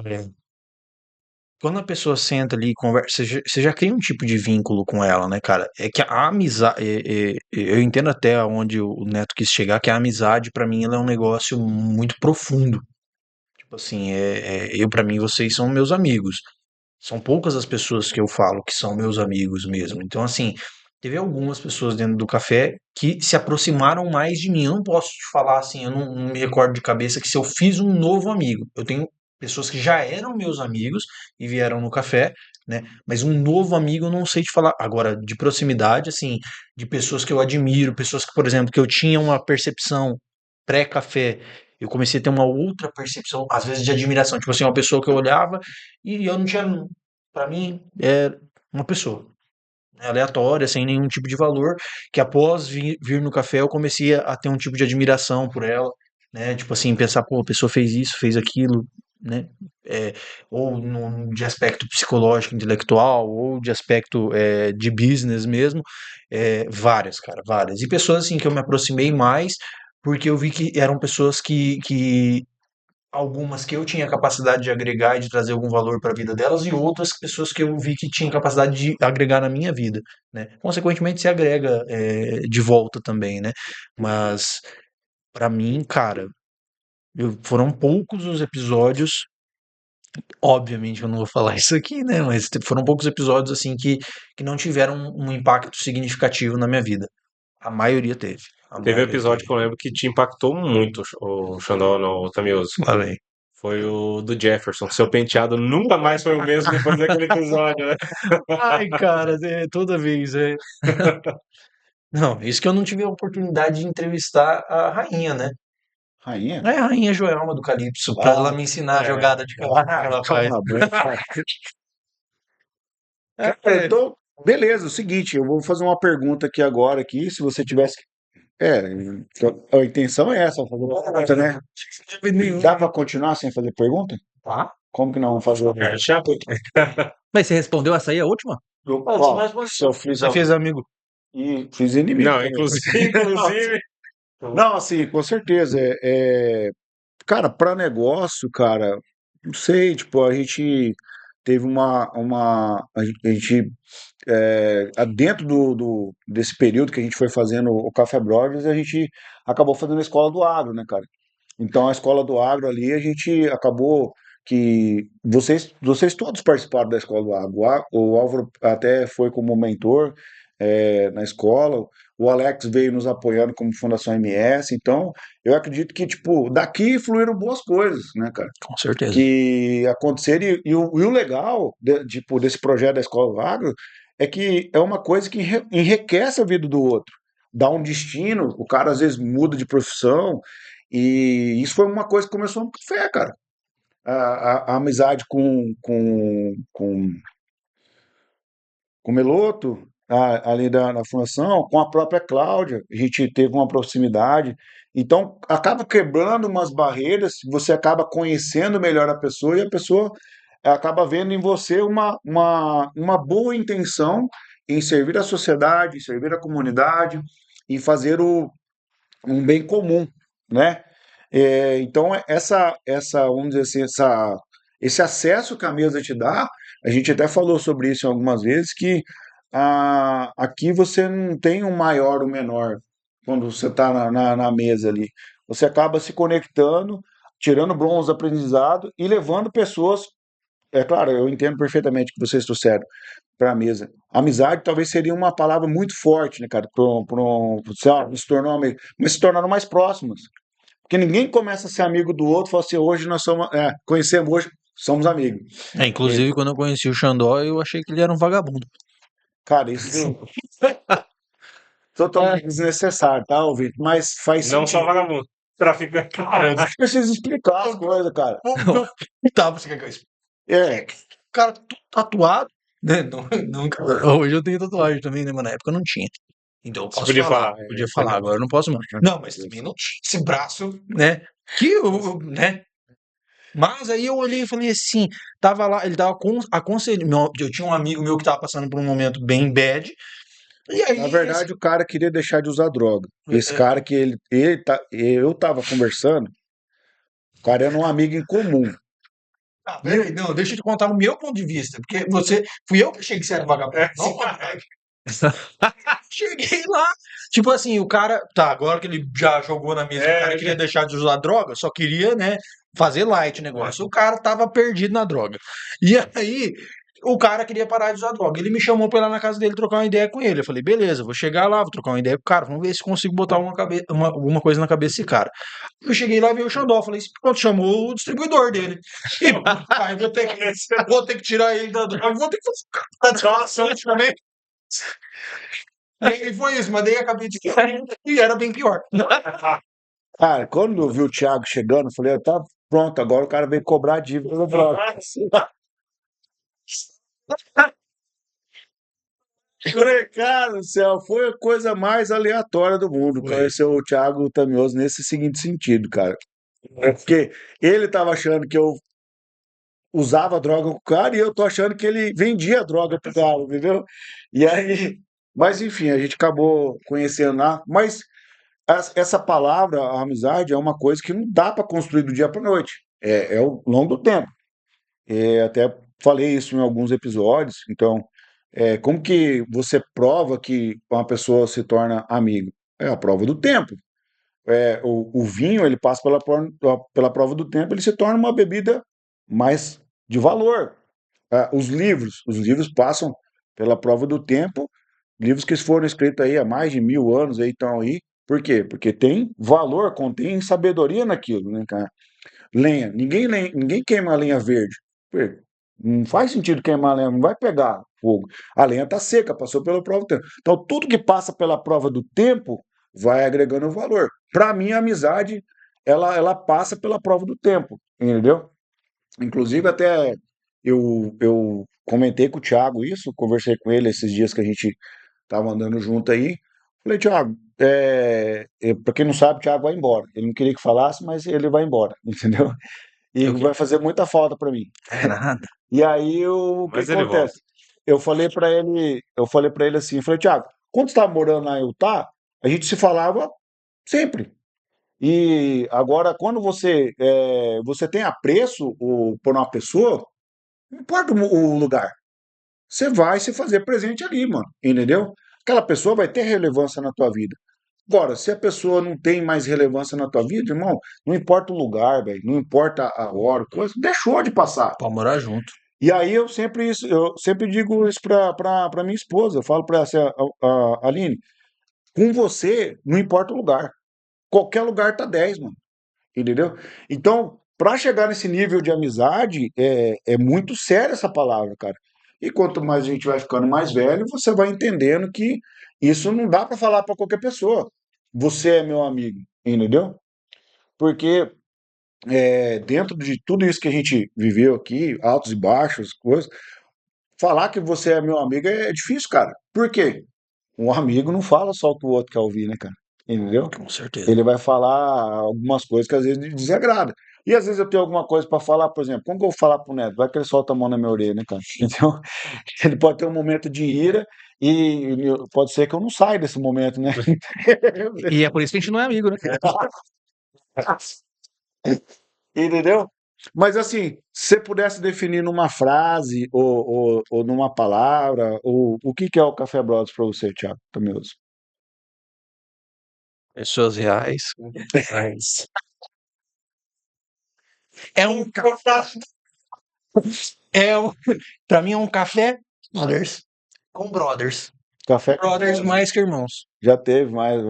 quando a pessoa senta ali e conversa, você já cria um tipo de vínculo com ela, né, cara? É que a amizade, eu entendo até onde o Neto quis chegar, que a amizade, pra mim, ela é um negócio muito profundo. Tipo assim, pra mim, vocês são meus amigos. São poucas as pessoas que eu falo que são meus amigos mesmo. Então, assim, teve algumas pessoas dentro do café que se aproximaram mais de mim. Eu não posso te falar assim, eu não me recordo de cabeça que se eu fiz um novo amigo. Eu tenho pessoas que já eram meus amigos e vieram no café, né? Mas um novo amigo eu não sei te falar. Agora, de proximidade, assim, de pessoas que eu admiro, pessoas que, por exemplo, que eu tinha uma percepção pré-café, eu comecei a ter uma outra percepção, às vezes de admiração. Tipo assim, uma pessoa que eu olhava e eu não tinha. Pra mim, é uma pessoa aleatória, sem nenhum tipo de valor, que após vir no café eu comecei a ter um tipo de admiração por ela, né? Tipo assim, pensar, pô, a pessoa fez isso, fez aquilo, né? É, ou de aspecto psicológico, intelectual, ou de aspecto de business mesmo, várias, cara, várias. E pessoas assim que eu me aproximei mais, porque eu vi que eram pessoas que algumas que eu tinha capacidade de agregar e de trazer algum valor para a vida delas e outras pessoas que eu vi que tinham capacidade de agregar na minha vida, né? Consequentemente se agrega de volta também, né? Mas para mim, cara, foram poucos os episódios. Obviamente eu não vou falar isso aqui, né? Mas foram poucos episódios assim que não tiveram um impacto significativo na minha vida. A maioria teve. A Teve um maioria episódio teve. que eu lembro que te impactou muito, o Xandó, no Tamioso. Falei. Foi o do Jefferson. Seu penteado nunca mais foi o mesmo depois daquele episódio, né? Ai, cara, toda vez. Não, isso que eu não tive a oportunidade de entrevistar a rainha, né? Rainha? É a rainha Joelma do Calypso, pra ela me ensinar a jogada de cavalo que ela faz. Cara, então, beleza, é o seguinte, eu vou fazer uma pergunta aqui agora, aqui, se você tivesse... É, então, a intenção é essa, fazer uma pergunta, né? Dá pra continuar sem fazer pergunta? Tá? Como que não vamos fazer? Mas você respondeu essa aí, a última? Ó, se eu fiz, Você fez amigo. e fiz inimigo Não, também. inclusive. Não, assim, com certeza. Cara, para negócio, cara, não sei, tipo, a gente teve dentro desse período que a gente foi fazendo o Café Brothers, a gente acabou fazendo a escola do agro, né, cara? Então, a escola do agro ali, a gente acabou que vocês todos participaram da escola do agro. O Álvaro até foi como mentor na escola, o Alex veio nos apoiando como Fundação MS. Então, eu acredito que, tipo, daqui fluíram boas coisas, né, cara? Com certeza. Que aconteceram. E o legal tipo, desse projeto da escola do agro é que é uma coisa que enriquece a vida do outro. Dá um destino, o cara às vezes muda de profissão, e isso foi uma coisa que começou no café, cara. A amizade com o Meloto, ali na fundação, com a própria Cláudia, a gente teve uma proximidade. Então, acaba quebrando umas barreiras, você acaba conhecendo melhor a pessoa e a pessoa acaba vendo em você uma boa intenção em servir a sociedade, em servir a comunidade, em fazer um bem comum, né? Então, vamos dizer assim, esse acesso que a mesa te dá, a gente até falou sobre isso algumas vezes, que aqui você não tem um maior ou menor quando você está na mesa ali. Você acaba se conectando, tirando bons aprendizados e levando pessoas. É claro, eu entendo perfeitamente que vocês trouxeram para a mesa. Amizade talvez seria uma palavra muito forte, né, cara? Se tornou amigo, mas se tornaram mais próximos. Porque ninguém começa a ser amigo do outro e fala assim, hoje nós conhecemos hoje, somos amigos. Inclusive, quando eu conheci o Xandó, eu achei que ele era um vagabundo. Cara, isso totalmente desnecessário, tá, ouvinte? Mas faz Não só sentido. vagabundo. Traficante. Precisa explicar as coisas, cara. Tá, você quer que eu explique? É, O cara tudo tatuado, né? Nunca. Hoje eu tenho tatuagem também, né? Mas na época eu não tinha. Então eu Você posso podia falar. falar. Podia falar, agora eu não posso mais. Não, mas também não tinha esse braço, né? Né? Mas aí eu olhei e falei assim, tava lá, ele tava aconselhando. Eu tinha um amigo meu que tava passando por um momento bem bad. E aí, na verdade, o cara queria deixar de usar droga. Esse cara que eu tava conversando, o cara era um amigo em comum. peraí, não, deixa eu te contar o meu ponto de vista, porque fui eu que achei que você era vagabundo. Não, cheguei lá, tipo assim, o cara, tá, agora que ele já jogou na mesa, o cara queria deixar de usar droga, só queria, né, fazer light o negócio. O cara tava perdido na droga. E aí, o cara queria parar de usar droga. Ele me chamou pra ir lá na casa dele trocar uma ideia com ele. Eu falei, beleza, vou chegar lá, vou trocar uma ideia com o cara, vamos ver se consigo botar alguma coisa na cabeça desse cara. Eu cheguei lá e vi o Xandó, falei, pronto, chamou o distribuidor dele. E aí vou ter que tirar ele da droga, vou ter que fazer uma relação também. E foi isso, mas daí acabei de e era bem pior. Cara, quando eu vi o Thiago chegando, eu falei, tá pronto, agora o cara veio cobrar a dívida da droga. Falei, cara do céu, foi a coisa mais aleatória do mundo Foi. conhecer o Thiago Tamioso nesse seguinte sentido, cara. Porque ele tava achando que eu usava droga com o cara e eu tô achando que ele vendia droga pro cara, entendeu? E aí, mas enfim, a gente acabou conhecendo lá. Mas essa palavra, a amizade, é uma coisa que não dá para construir do dia para noite. É ao longo do tempo. Até falei isso em alguns episódios. Então, como que você prova que uma pessoa se torna amigo? É a prova do tempo. O vinho, ele passa pela prova do tempo, ele se torna uma bebida mais de valor. Os livros passam pela prova do tempo, livros que foram escritos aí há mais de 1000 anos aí estão aí. Por quê? Porque tem valor, contém sabedoria naquilo, né, cara? Ninguém queima a lenha verde. Pô, não faz sentido queimar a lenha, não vai pegar fogo. A lenha está seca, passou pela prova do tempo. Então, tudo que passa pela prova do tempo vai agregando valor. Para mim, a amizade, ela passa pela prova do tempo, entendeu? Inclusive, até eu comentei com o Thiago isso, conversei com ele esses dias que a gente estava andando junto aí. Falei, Thiago, para quem não sabe, o Thiago vai embora. Ele não queria que falasse, mas ele vai embora, entendeu? E É o quê? vai fazer muita falta para mim. É nada. E aí o que Mas ele volta. acontece? Eu falei para ele assim, eu falei, Thiago, quando você estava morando lá em Utah, a gente se falava sempre. E agora, quando você tem apreço por uma pessoa, não importa o lugar, você vai se fazer presente ali, mano, entendeu? Aquela pessoa vai ter relevância na tua vida. Agora, se a pessoa não tem mais relevância na tua vida, irmão, não importa o lugar, velho, não importa a hora, coisa, deixou de passar. Pra morar junto. E aí eu sempre digo isso pra minha esposa, eu falo pra ela assim, Aline, com você não importa o lugar. Qualquer lugar tá 10, mano. Entendeu? Então, para chegar nesse nível de amizade, é muito séria essa palavra, cara. E quanto mais a gente vai ficando mais velho, você vai entendendo que isso não dá para falar para qualquer pessoa. Você é meu amigo, entendeu? Porque dentro de tudo isso que a gente viveu aqui, altos e baixos, coisas, falar que você é meu amigo é difícil, cara. Por quê? Um amigo não fala só o que o outro quer ouvir, né, cara? Entendeu? Com certeza. Ele vai falar algumas coisas que às vezes lhe desagrada. E às vezes eu tenho alguma coisa para falar, por exemplo, como que eu vou falar pro Neto? Vai que ele solta a mão na minha orelha, né, cara? Então, ele pode ter um momento de ira e pode ser que eu não saia desse momento, né? E é por isso que a gente não é amigo, né? Entendeu? Mas assim, se você pudesse definir numa frase ou numa palavra, o que que é o Café Brothers para você, Thiago Tamioso? Pessoas reais. Mas é um café. Pra mim é um café brothers. Com brothers. Café com Brothers brothers. mais que irmãos. Já teve mais.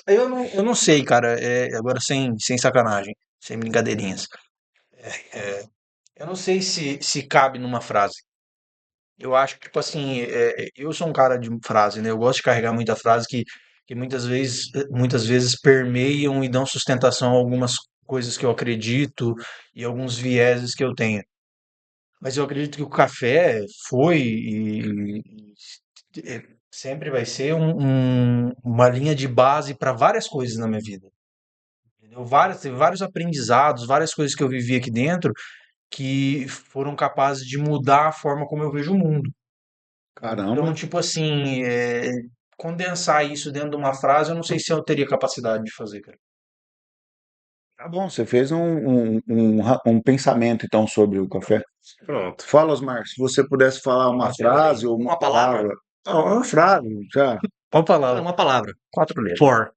Eu não sei, cara. Agora sem sacanagem. Sem brincadeirinhas. Eu não sei se cabe numa frase. Eu acho que, tipo assim, eu sou um cara de frase, né? Eu gosto de carregar muita frase que muitas vezes permeiam e dão sustentação a algumas coisas que eu acredito e alguns vieses que eu tenho. Mas eu acredito que o café foi sempre vai ser uma linha de base para várias coisas na minha vida. Entendeu? Teve vários aprendizados, várias coisas que eu vivi aqui dentro que foram capazes de mudar a forma como eu vejo o mundo. Então, Caramba. tipo assim, condensar isso dentro de uma frase, eu não sei se eu teria capacidade de fazer, cara. Tá bom, você fez um pensamento então sobre o café. Pronto. Fala, Osmar, se você pudesse falar uma frase ou uma Uma palavra? palavra. Não, uma frase, já. Uma palavra, Uma palavra. 4 letras. For.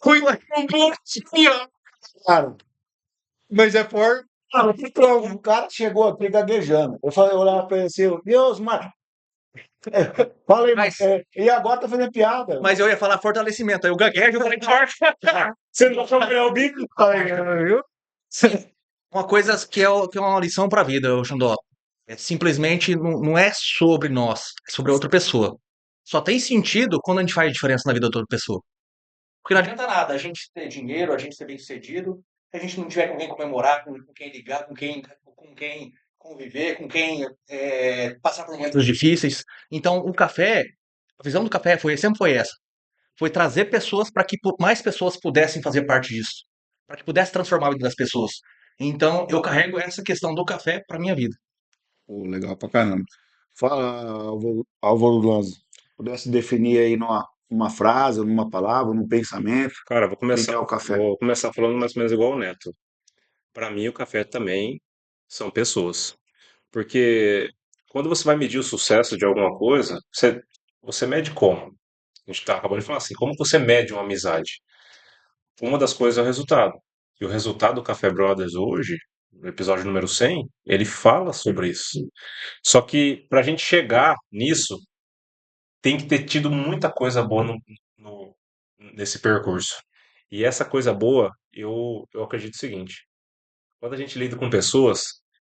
Fui lá com um bolsinho, Cara, mas é for. então, o cara chegou aqui gaguejando. Eu olhava pra ele assim, Deus, mas. Falei, Mas, e agora tá fazendo piada. mas eu ia falar fortalecimento. Aí eu gaguejo, eu falei, Você não achou que é o bico? Falei, viu? uma coisa que é uma lição pra vida, ô Xandó. É simplesmente não é sobre nós, é sobre a outra pessoa. Só tem sentido quando a gente faz diferença na vida da outra pessoa. Porque não adianta nada a gente ter dinheiro, a gente ser bem-sucedido, se a gente não tiver com quem comemorar, com quem ligar, com quem conviver, com quem passar por momentos difíceis. Então, o café, a visão do café sempre foi essa. Foi trazer pessoas para que mais pessoas pudessem fazer parte disso. Para que pudesse transformar a vida das pessoas. Então, eu carrego essa questão do café para minha vida. Pô, legal pra caramba. Fala, Álvaro Lanza, pudesse definir aí numa frase, numa palavra, num pensamento, Cara, o que que é o café? vou começar falando mais ou menos igual o Neto. Para mim, o café também são pessoas. Porque quando você vai medir o sucesso de alguma coisa, você mede como? A gente tá acabando de falar assim, como você mede uma amizade? Uma das coisas é o resultado. E o resultado do Café Brothers hoje, no episódio número 100, ele fala sobre isso. Só que para a gente chegar nisso, tem que ter tido muita coisa boa no- nesse percurso. E essa coisa boa, eu acredito o seguinte: quando a gente lida com pessoas,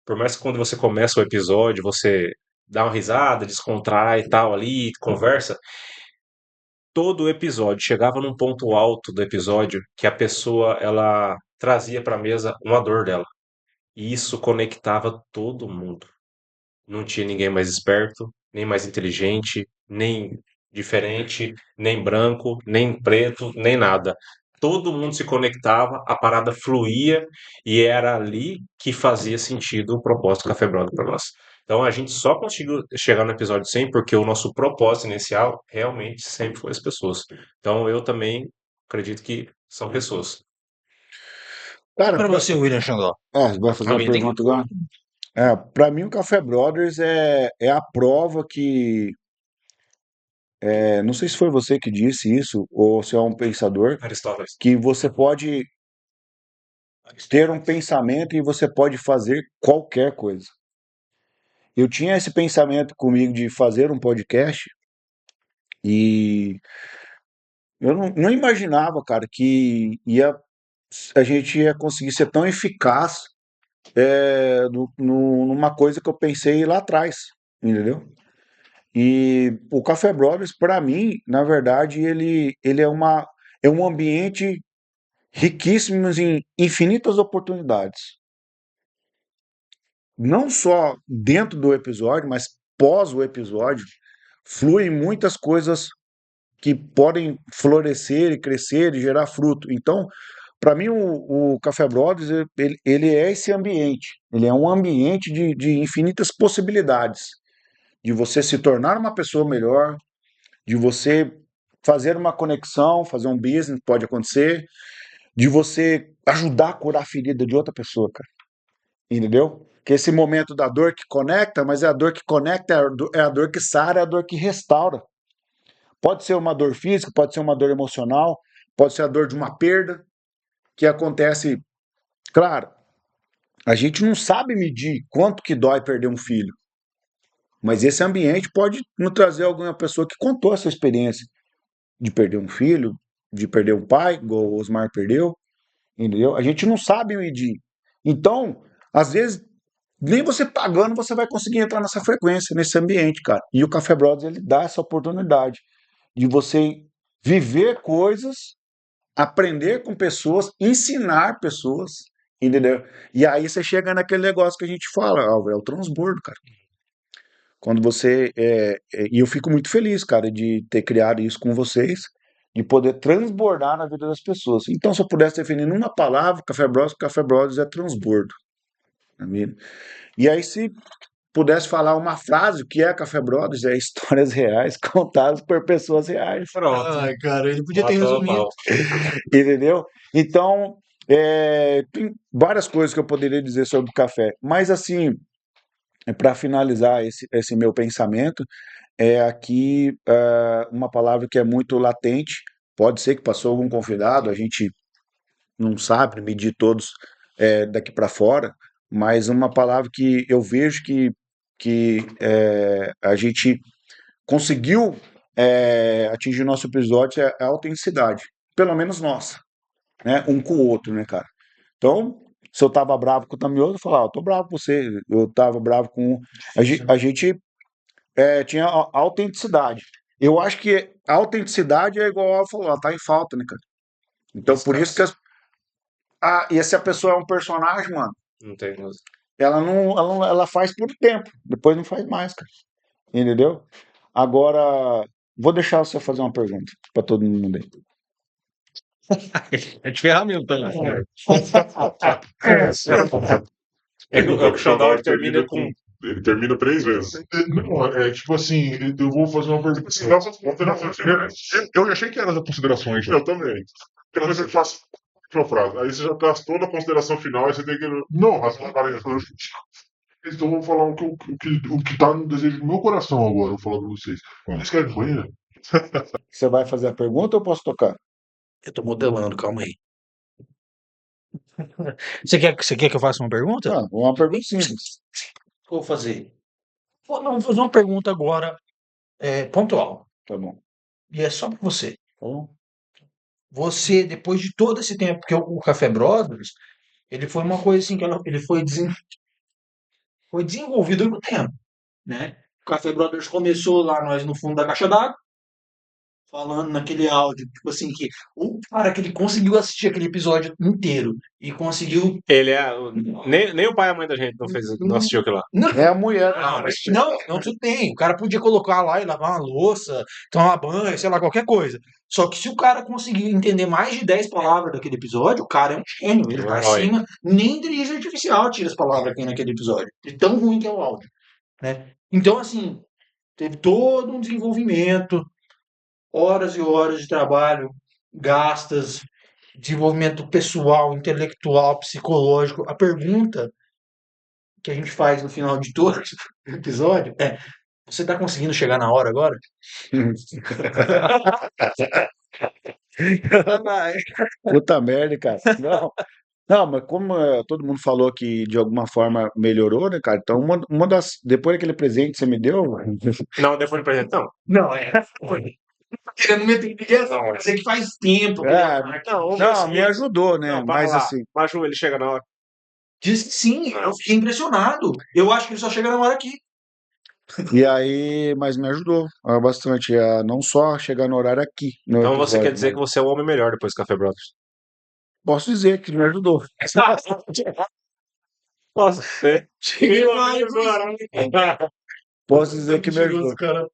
por mais que quando você começa o episódio, você dá uma risada, descontrai e tal ali, conversa, todo o episódio chegava num ponto alto do episódio que a pessoa ela trazia para a mesa uma dor dela. E isso conectava todo mundo. Não tinha ninguém mais esperto, nem mais inteligente, nem diferente, nem branco, nem preto, nem nada. Todo mundo se conectava, a parada fluía e era ali que fazia sentido o propósito do Café Brother para nós. Então a gente só conseguiu chegar no episódio 100 porque o nosso propósito inicial realmente sempre foi as pessoas. Então eu também acredito que são pessoas. Cara, Para você, William Xandó. vai fazer uma Alguém tem que. pergunta agora? Para mim, o Café Brothers é a prova que. Não sei se foi você que disse isso, ou se é um pensador, Aristóteles. que você pode ter um pensamento e você pode fazer qualquer coisa. Eu tinha esse pensamento comigo de fazer um podcast e eu não imaginava, cara, que a gente ia conseguir ser tão eficaz numa coisa que eu pensei lá atrás, entendeu? E o Café Brothers, para mim, na verdade, ele é um ambiente riquíssimo em infinitas oportunidades. Não só dentro do episódio, mas pós o episódio, fluem muitas coisas que podem florescer e crescer e gerar fruto. Então, para mim, o Café Brothers, ele é esse ambiente. Ele é um ambiente de infinitas possibilidades. De você se tornar uma pessoa melhor, de você fazer uma conexão, fazer um business, pode acontecer, de você ajudar a curar a ferida de outra pessoa, cara. Entendeu? Que esse momento da dor que conecta, mas é a dor que conecta, é a dor que sara, é a dor que restaura. Pode ser uma dor física, pode ser uma dor emocional, pode ser a dor de uma perda que acontece. Claro, a gente não sabe medir quanto que dói perder um filho, mas esse ambiente pode nos trazer alguma pessoa que contou essa experiência de perder um filho, de perder um pai, igual o Osmar perdeu, entendeu? A gente não sabe medir. Então, às vezes, nem você pagando você vai conseguir entrar nessa frequência, nesse ambiente, cara. E o Café Brothers, ele dá essa oportunidade de você viver coisas, aprender com pessoas, ensinar pessoas, entendeu? E aí você chega naquele negócio que a gente fala, Álvaro, é o transbordo, cara. Quando você. E eu fico muito feliz, cara, de ter criado isso com vocês, de poder transbordar na vida das pessoas. Então, se eu pudesse definir numa palavra, Café Brothers é transbordo. Tá vendo? E aí, se pudesse falar uma frase, o que é Café Brothers? É histórias reais contadas por pessoas reais. Pronto, Ai, cara, ele podia ter matou a resumido. pau. Entendeu? Então, tem várias coisas que eu poderia dizer sobre o café, mas assim, para finalizar esse meu pensamento, é aqui uma palavra que é muito latente Pode ser que passou algum convidado, a gente não sabe medir todos daqui para fora, mas uma palavra que eu vejo que a gente conseguiu atingir nosso episódio é a autenticidade, pelo menos nossa, né? Um com o outro, né, cara? Então, se eu tava bravo com o Tamioso, eu falava, tô bravo com você, eu tava bravo com... Difícil, né? A gente tinha a autenticidade. Eu acho que a autenticidade é igual ela falou, ela tá em falta, né, cara? Então, por isso que e se a pessoa é um personagem, mano, Não tem coisa. ela faz por tempo, depois não faz mais, cara. Entendeu? Agora, vou deixar você fazer uma pergunta pra todo mundo aí. É de ferramenta, né? É que o Xandó ele termina com. Ele termina 3 vezes. Não, tipo assim, eu vou fazer uma pergunta. Assim, nossas considerações. Eu achei que eram as considerações. Eu também. Porque às vezes você faz uma frase, aí você já traz toda a consideração final, aí você tem que. Não, mas então eu vou falar o que tá no desejo do meu coração agora, eu vou falar pra vocês. Vocês querem banheiro? Você vai fazer a pergunta ou eu posso tocar? Eu tô modelando, calma aí. Você quer que eu faça uma pergunta? Ah, uma pergunta simples. Vou fazer. Vou fazer uma pergunta agora, pontual. Tá bom. E é só pra você. Tá bom? Você, depois de todo esse tempo, porque o Café Brothers, ele foi uma coisa assim que ele foi desenvolvido com o tempo, né? O Café Brothers começou lá, nós no fundo da caixa d'água, falando naquele áudio, tipo assim, que o cara que ele conseguiu assistir aquele episódio inteiro e conseguiu. Ele é. Nem o pai e a mãe da gente não assistiu aquilo lá. Não, É a mulher. não, tudo bem. O cara podia colocar lá e lavar uma louça, tomar banho, sei lá, qualquer coisa. Só que se o cara conseguir entender mais de 10 palavras daquele episódio, o cara é um gênio. Ele vai Olha. acima, nem inteligência artificial tira as palavras aqui naquele episódio. De tão ruim que é o áudio, né? Então, assim, teve todo um desenvolvimento, horas e horas de trabalho gastas, desenvolvimento pessoal, intelectual, psicológico. A pergunta que a gente faz no final de todo episódio é: você tá conseguindo chegar na hora agora? Puta merda, cara. Não. Não, mas como todo mundo falou que de alguma forma melhorou, né, cara? Então, uma das. Depois daquele presente que você me deu, Não, depois do presente, não. Não, querendo meter ligação, Não, eu sei que faz tempo. não, me ajudou, né? Não, para Mas lá. assim, Mas Ju, ele chega na hora. Diz que sim, eu fiquei impressionado. Eu acho que ele só chega na hora aqui. e aí, mas me ajudou bastante a não só chegar no horário aqui no Então você episódio, quer dizer mas que você é o homem melhor depois do Café Brothers? posso dizer que me ajudou. Nossa, você. Posso dizer que me ajudou. Cara.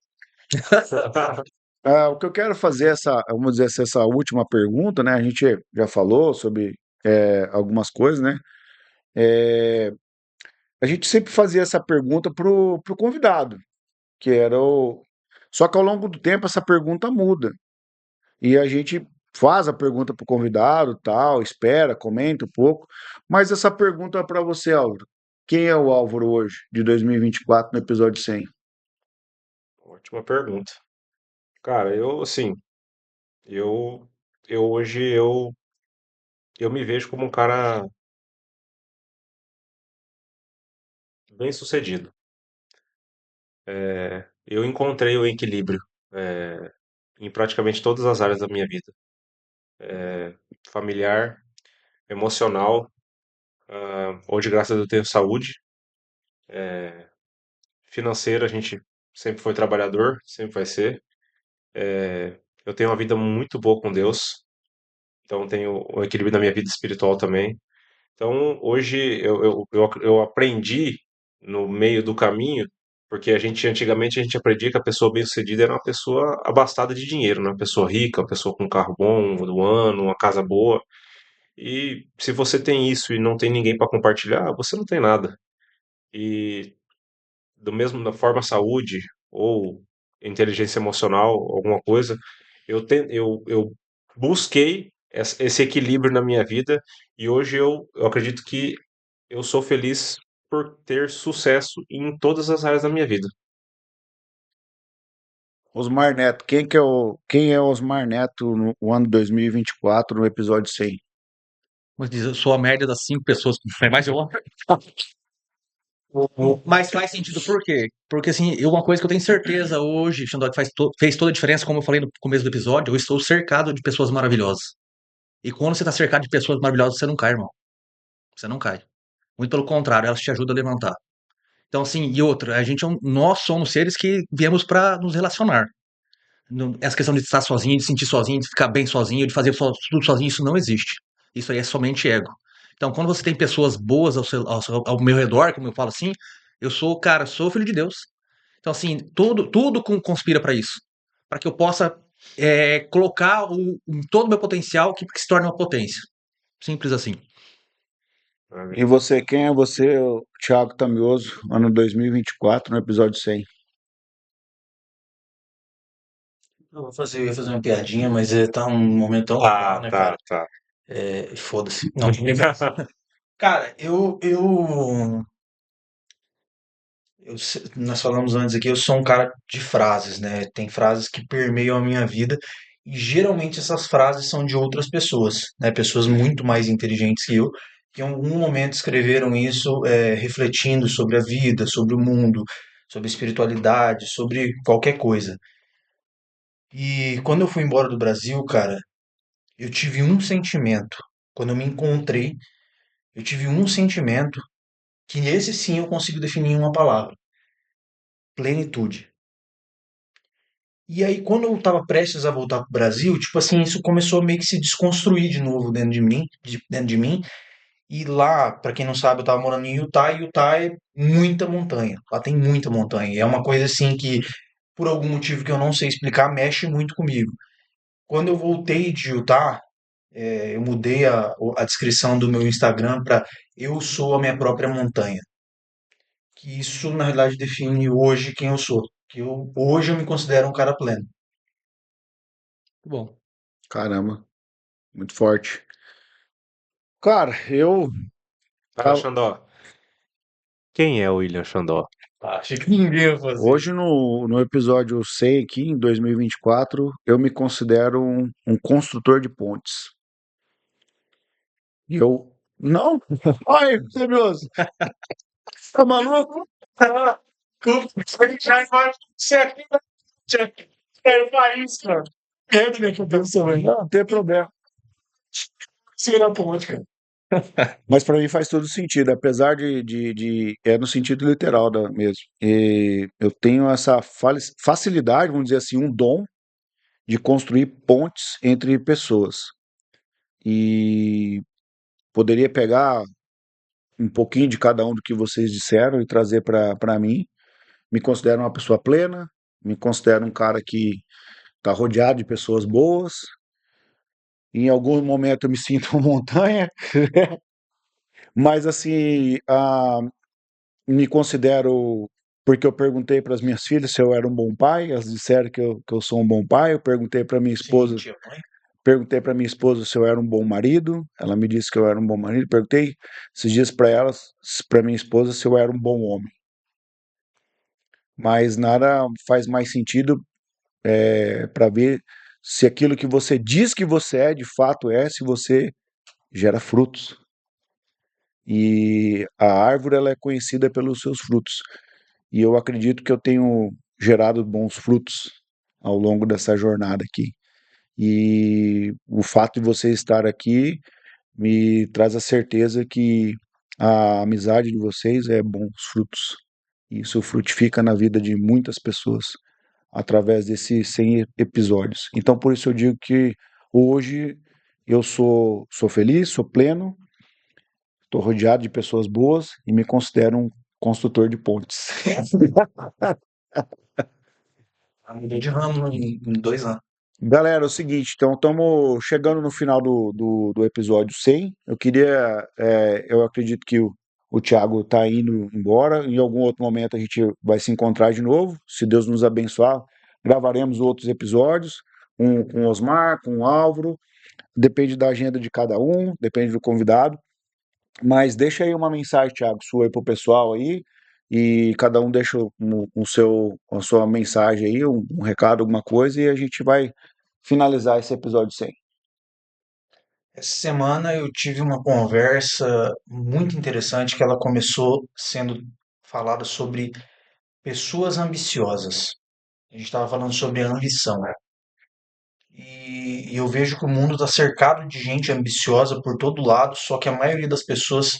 O que eu quero fazer vamos dizer assim, essa última pergunta, né? A gente já falou sobre algumas coisas, né? É, a gente sempre fazia essa pergunta pro convidado, que era o. Só que ao longo do tempo essa pergunta muda. E a gente faz a pergunta pro convidado, tal, espera, comenta um pouco. Mas essa pergunta é para você, Álvaro. Quem é o Álvaro hoje, de 2024, no episódio 100? Ótima pergunta. Cara, eu, assim, eu, eu hoje, eu me vejo como um cara bem sucedido. Eu encontrei o equilíbrio, em praticamente todas as áreas da minha vida. Familiar, emocional, hoje, graças a Deus, eu tenho saúde. Financeira, a gente sempre foi trabalhador, sempre vai ser. Eu tenho uma vida muito boa com Deus, então tenho o equilíbrio da minha vida espiritual também. Então, hoje eu aprendi no meio do caminho, porque antigamente a gente aprendia que a pessoa bem-sucedida era uma pessoa abastada de dinheiro, né? Uma pessoa rica, uma pessoa com um carro bom do ano, uma casa boa. E se você tem isso e não tem ninguém para compartilhar, você não tem nada. E do mesmo da forma saúde ou inteligência emocional, alguma coisa, eu busquei esse equilíbrio na minha vida e hoje eu acredito que eu sou feliz por ter sucesso em todas as áreas da minha vida. Osmar Neto, quem é Osmar Neto no ano 2024, no episódio 100? Como diz, eu sou a média das 5 pessoas que mais eu. Mas faz sentido por quê? Porque assim, uma coisa que eu tenho certeza hoje, Xandó, que fez toda a diferença, como eu falei no começo do episódio, eu estou cercado de pessoas maravilhosas. E quando você está cercado de pessoas maravilhosas, você não cai, irmão. Você não cai. Muito pelo contrário, elas te ajudam a levantar. Então, assim, e outra, nós somos seres que viemos para nos relacionar. Essa questão de estar sozinho, de sentir sozinho, de ficar bem sozinho, de fazer tudo sozinho, isso não existe. Isso aí é somente ego. Então, quando você tem pessoas boas ao meu redor, como eu falo assim, eu sou, cara, sou filho de Deus. Então, assim, tudo conspira para isso. Para que eu possa colocar todo o meu potencial que se torne uma potência. Simples assim. E você, quem é você, o Thiago Tamioso, ano 2024, no episódio 100? Eu ia fazer uma piadinha, mas tá um momento tão legal, né, cara? Tá. Foda-se. Não, cara, nós falamos antes aqui, eu sou um cara de frases, né? Tem frases que permeiam a minha vida e geralmente essas frases são de outras pessoas, né? Pessoas muito mais inteligentes que em algum momento escreveram isso, refletindo sobre a vida, sobre o mundo, sobre espiritualidade, sobre qualquer coisa. E quando eu fui embora do Brasil, cara, eu tive um sentimento. Quando eu me encontrei, eu tive um sentimento que esse sim eu consigo definir em uma palavra: plenitude. E aí, quando eu tava prestes a voltar pro Brasil, tipo assim, isso começou a meio que se desconstruir de novo dentro de mim. E lá, pra quem não sabe, eu tava morando em Utah, e Utah é muita montanha. Lá tem muita montanha. E é uma coisa assim que, por algum motivo que eu não sei explicar, mexe muito comigo. Quando eu voltei de Utah, eu mudei a descrição do meu Instagram para eu sou a minha própria montanha. Que isso, na realidade, define hoje quem eu sou. Hoje eu me considero um cara pleno. Bom. Caramba, muito forte. Cara, eu Fala, tava, Xandó. Quem é o William Xandó? Acho que ninguém vai fazer. hoje no episódio 100 aqui, em 2024, eu me considero um construtor de pontes. E eu... Não! Ai, Semioso! Tá maluco? Não, tem problema. Mas para mim faz todo sentido, apesar é no sentido literal mesmo. E eu tenho essa facilidade, vamos dizer assim, um dom de construir pontes entre pessoas. E poderia pegar um pouquinho de cada um do que vocês disseram e trazer para mim. Me considero uma pessoa plena, me considero um cara que está rodeado de pessoas boas. Em algum momento eu me sinto uma montanha, mas assim, me considero, porque eu perguntei para as minhas filhas se eu era um bom pai, elas disseram que eu sou um bom pai. Eu perguntei para minha Sim, esposa, tia mãe. perguntei para minha esposa se eu era um bom marido. Ela me disse que eu era um bom marido. Perguntei esses dias para elas, para minha esposa, se eu era um bom homem. Mas nada faz mais sentido para ver se aquilo que você diz que você é, de fato é, se você gera frutos. E a árvore ela é conhecida pelos seus frutos. E eu acredito que eu tenho gerado bons frutos ao longo dessa jornada aqui. E o fato de você estar aqui me traz a certeza que a amizade de vocês é bons frutos. Isso frutifica na vida de muitas pessoas através desses 100 episódios. Então, por isso eu digo que hoje eu sou feliz, sou pleno, estou rodeado de pessoas boas e me considero um construtor de pontes. Mudei de ramo em 2 anos. Galera, é o seguinte, então estamos chegando no final do episódio 100. Eu acredito que o Thiago está indo embora. Em algum outro momento a gente vai se encontrar de novo. Se Deus nos abençoar, gravaremos outros episódios, um com o Osmar, com o Álvaro. Depende da agenda de cada um, depende do convidado. Mas deixa aí uma mensagem, Thiago, sua aí pro pessoal aí. e cada um deixa a sua mensagem aí, um recado, alguma coisa, e a gente vai finalizar esse episódio 100. Essa semana eu tive uma conversa muito interessante que ela começou sendo falada sobre pessoas ambiciosas. A gente estava falando sobre a ambição. E eu vejo que o mundo está cercado de gente ambiciosa por todo lado, só que a maioria das pessoas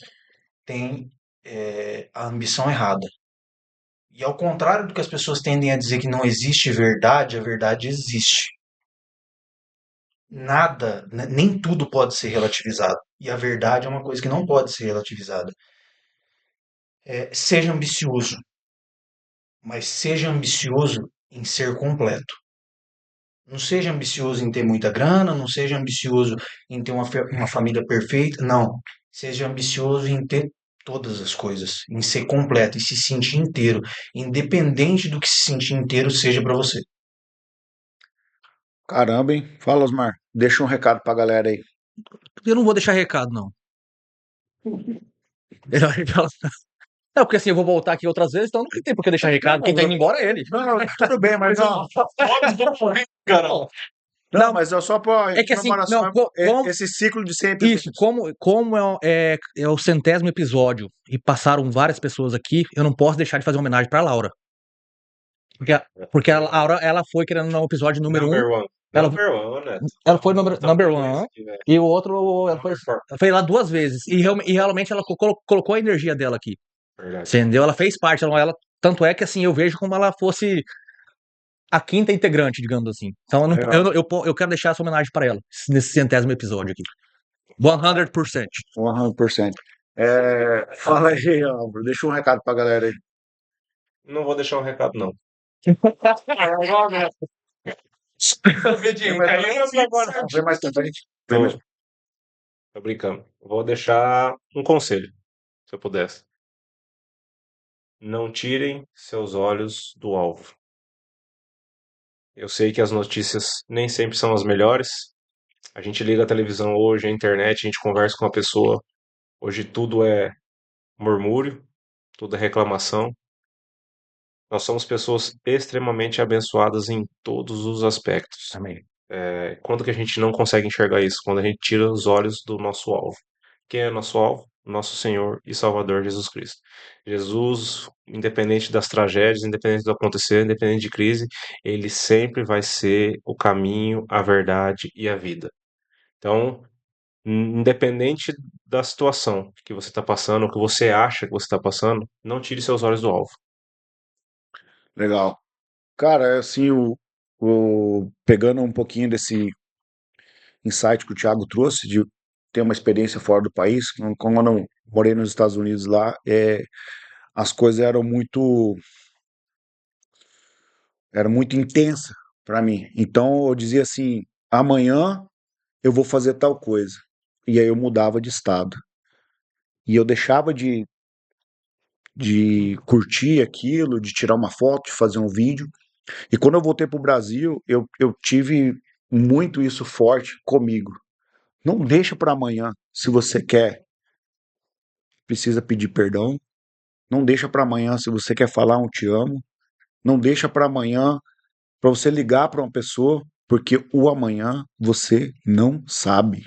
tem a ambição errada. E ao contrário do que as pessoas tendem a dizer que não existe verdade, a verdade existe. Nada, nem tudo pode ser relativizado. E a verdade é uma coisa que não pode ser relativizada. Seja ambicioso, mas seja ambicioso em ser completo. Não seja ambicioso em ter muita grana, não seja ambicioso em ter uma família perfeita, não. Seja ambicioso em ter todas as coisas, em ser completo e se sentir inteiro, independente do que se sentir inteiro seja para você. Caramba, hein? Fala, Osmar. Deixa um recado pra galera aí. Eu não vou deixar recado, não. Não, porque assim, eu vou voltar aqui outras vezes, então não tem por que deixar recado. Quem tá indo embora é ele. Não, tudo bem, mas ó, Não, mas é só pra é que assim, comemoração, não, como, esse ciclo de 100 episódios. isso, como é o 100º episódio e passaram várias pessoas aqui, eu não posso deixar de fazer uma homenagem pra Laura. Porque a Laura, ela foi querendo no episódio número 1. Number one. Ela, Number one, né? ela foi number Number one. aqui, né? E o outro, ela Number four. foi lá 2 vezes. E realmente ela colocou a energia dela aqui. Verdade. Entendeu? Ela fez parte. Tanto é que assim, eu vejo como ela fosse a 5ª integrante, digamos assim. Então eu quero deixar essa homenagem para ela, nesse 100º episódio aqui. 100%. 100%. Fala aí, Álvaro. Deixa um recado pra galera aí. Não vou deixar um recado, não. Vem mais também. Tô brincando. Vou deixar um conselho, se eu pudesse. Não tirem seus olhos do alvo. Eu sei que as notícias nem sempre são as melhores. A gente liga a televisão hoje, a internet, a gente conversa com uma pessoa. Hoje tudo é murmúrio, tudo é reclamação. Nós somos pessoas extremamente abençoadas em todos os aspectos. Amém. Quando que a gente não consegue enxergar isso? Quando a gente tira os olhos do nosso alvo. Quem é nosso alvo? Nosso Senhor e Salvador Jesus Cristo. Jesus, independente das tragédias, independente do acontecer, independente de crise, ele sempre vai ser o caminho, a verdade e a vida. Então, independente da situação que você está passando, ou que você acha que você está passando, não tire seus olhos do alvo. Legal. Cara, assim, pegando um pouquinho desse insight que o Thiago trouxe, de ter uma experiência fora do país, como eu não morei nos Estados Unidos lá, as coisas eram muito intensas para mim. Então eu dizia assim, amanhã eu vou fazer tal coisa. E aí eu mudava de estado. E eu deixava de curtir aquilo, de tirar uma foto, de fazer um vídeo. E quando eu voltei para o Brasil, eu tive muito isso forte comigo. Não deixa para amanhã. Se você quer, precisa pedir perdão. Não deixa para amanhã se você quer falar um te amo. Não deixa para amanhã para você ligar para uma pessoa, porque o amanhã você não sabe.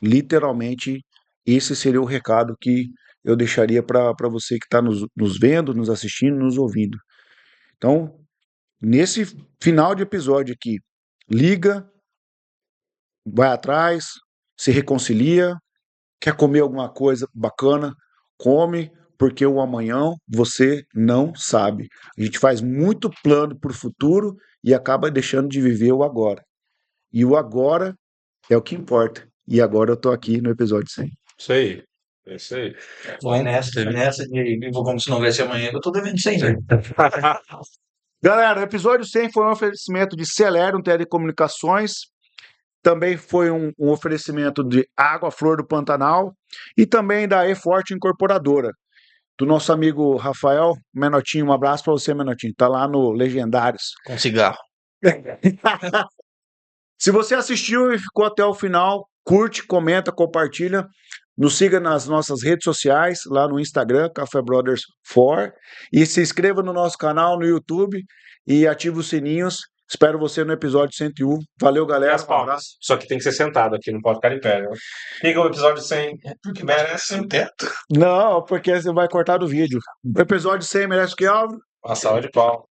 Literalmente, esse seria o recado que eu deixaria para você que está nos vendo, nos assistindo, nos ouvindo. Então, nesse final de episódio aqui, liga, vai atrás, se reconcilia, quer comer alguma coisa bacana, come, porque o amanhã você não sabe. A gente faz muito plano para o futuro e acaba deixando de viver o agora. E o agora é o que importa. E agora eu tô aqui no episódio 100. Isso aí. É isso aí. Foi nessa de vivo como se não houvesse amanhã que eu tô devendo 100, né? Galera, o episódio 100 foi um oferecimento de Celerium Telecomunicações, também foi um oferecimento de Água Flor do Pantanal e também da E-Forte Incorporadora, do nosso amigo Rafael Menotinho. Um abraço para você, Menotinho. Tá lá no Legendários. Com cigarro. Se você assistiu e ficou até o final, curte, comenta, compartilha. Nos siga nas nossas redes sociais, lá no Instagram, Café Brothers 4, e se inscreva no nosso canal no YouTube e ative os sininhos. Espero você no episódio 101. Valeu, E galera. as palmas. Só que tem que ser sentado aqui, não pode ficar em pé. Né? Fica o episódio 100. Porque merece um teto. Não, porque você vai cortar do vídeo. O episódio 100 merece o que, Álvaro? Uma salva de palmas.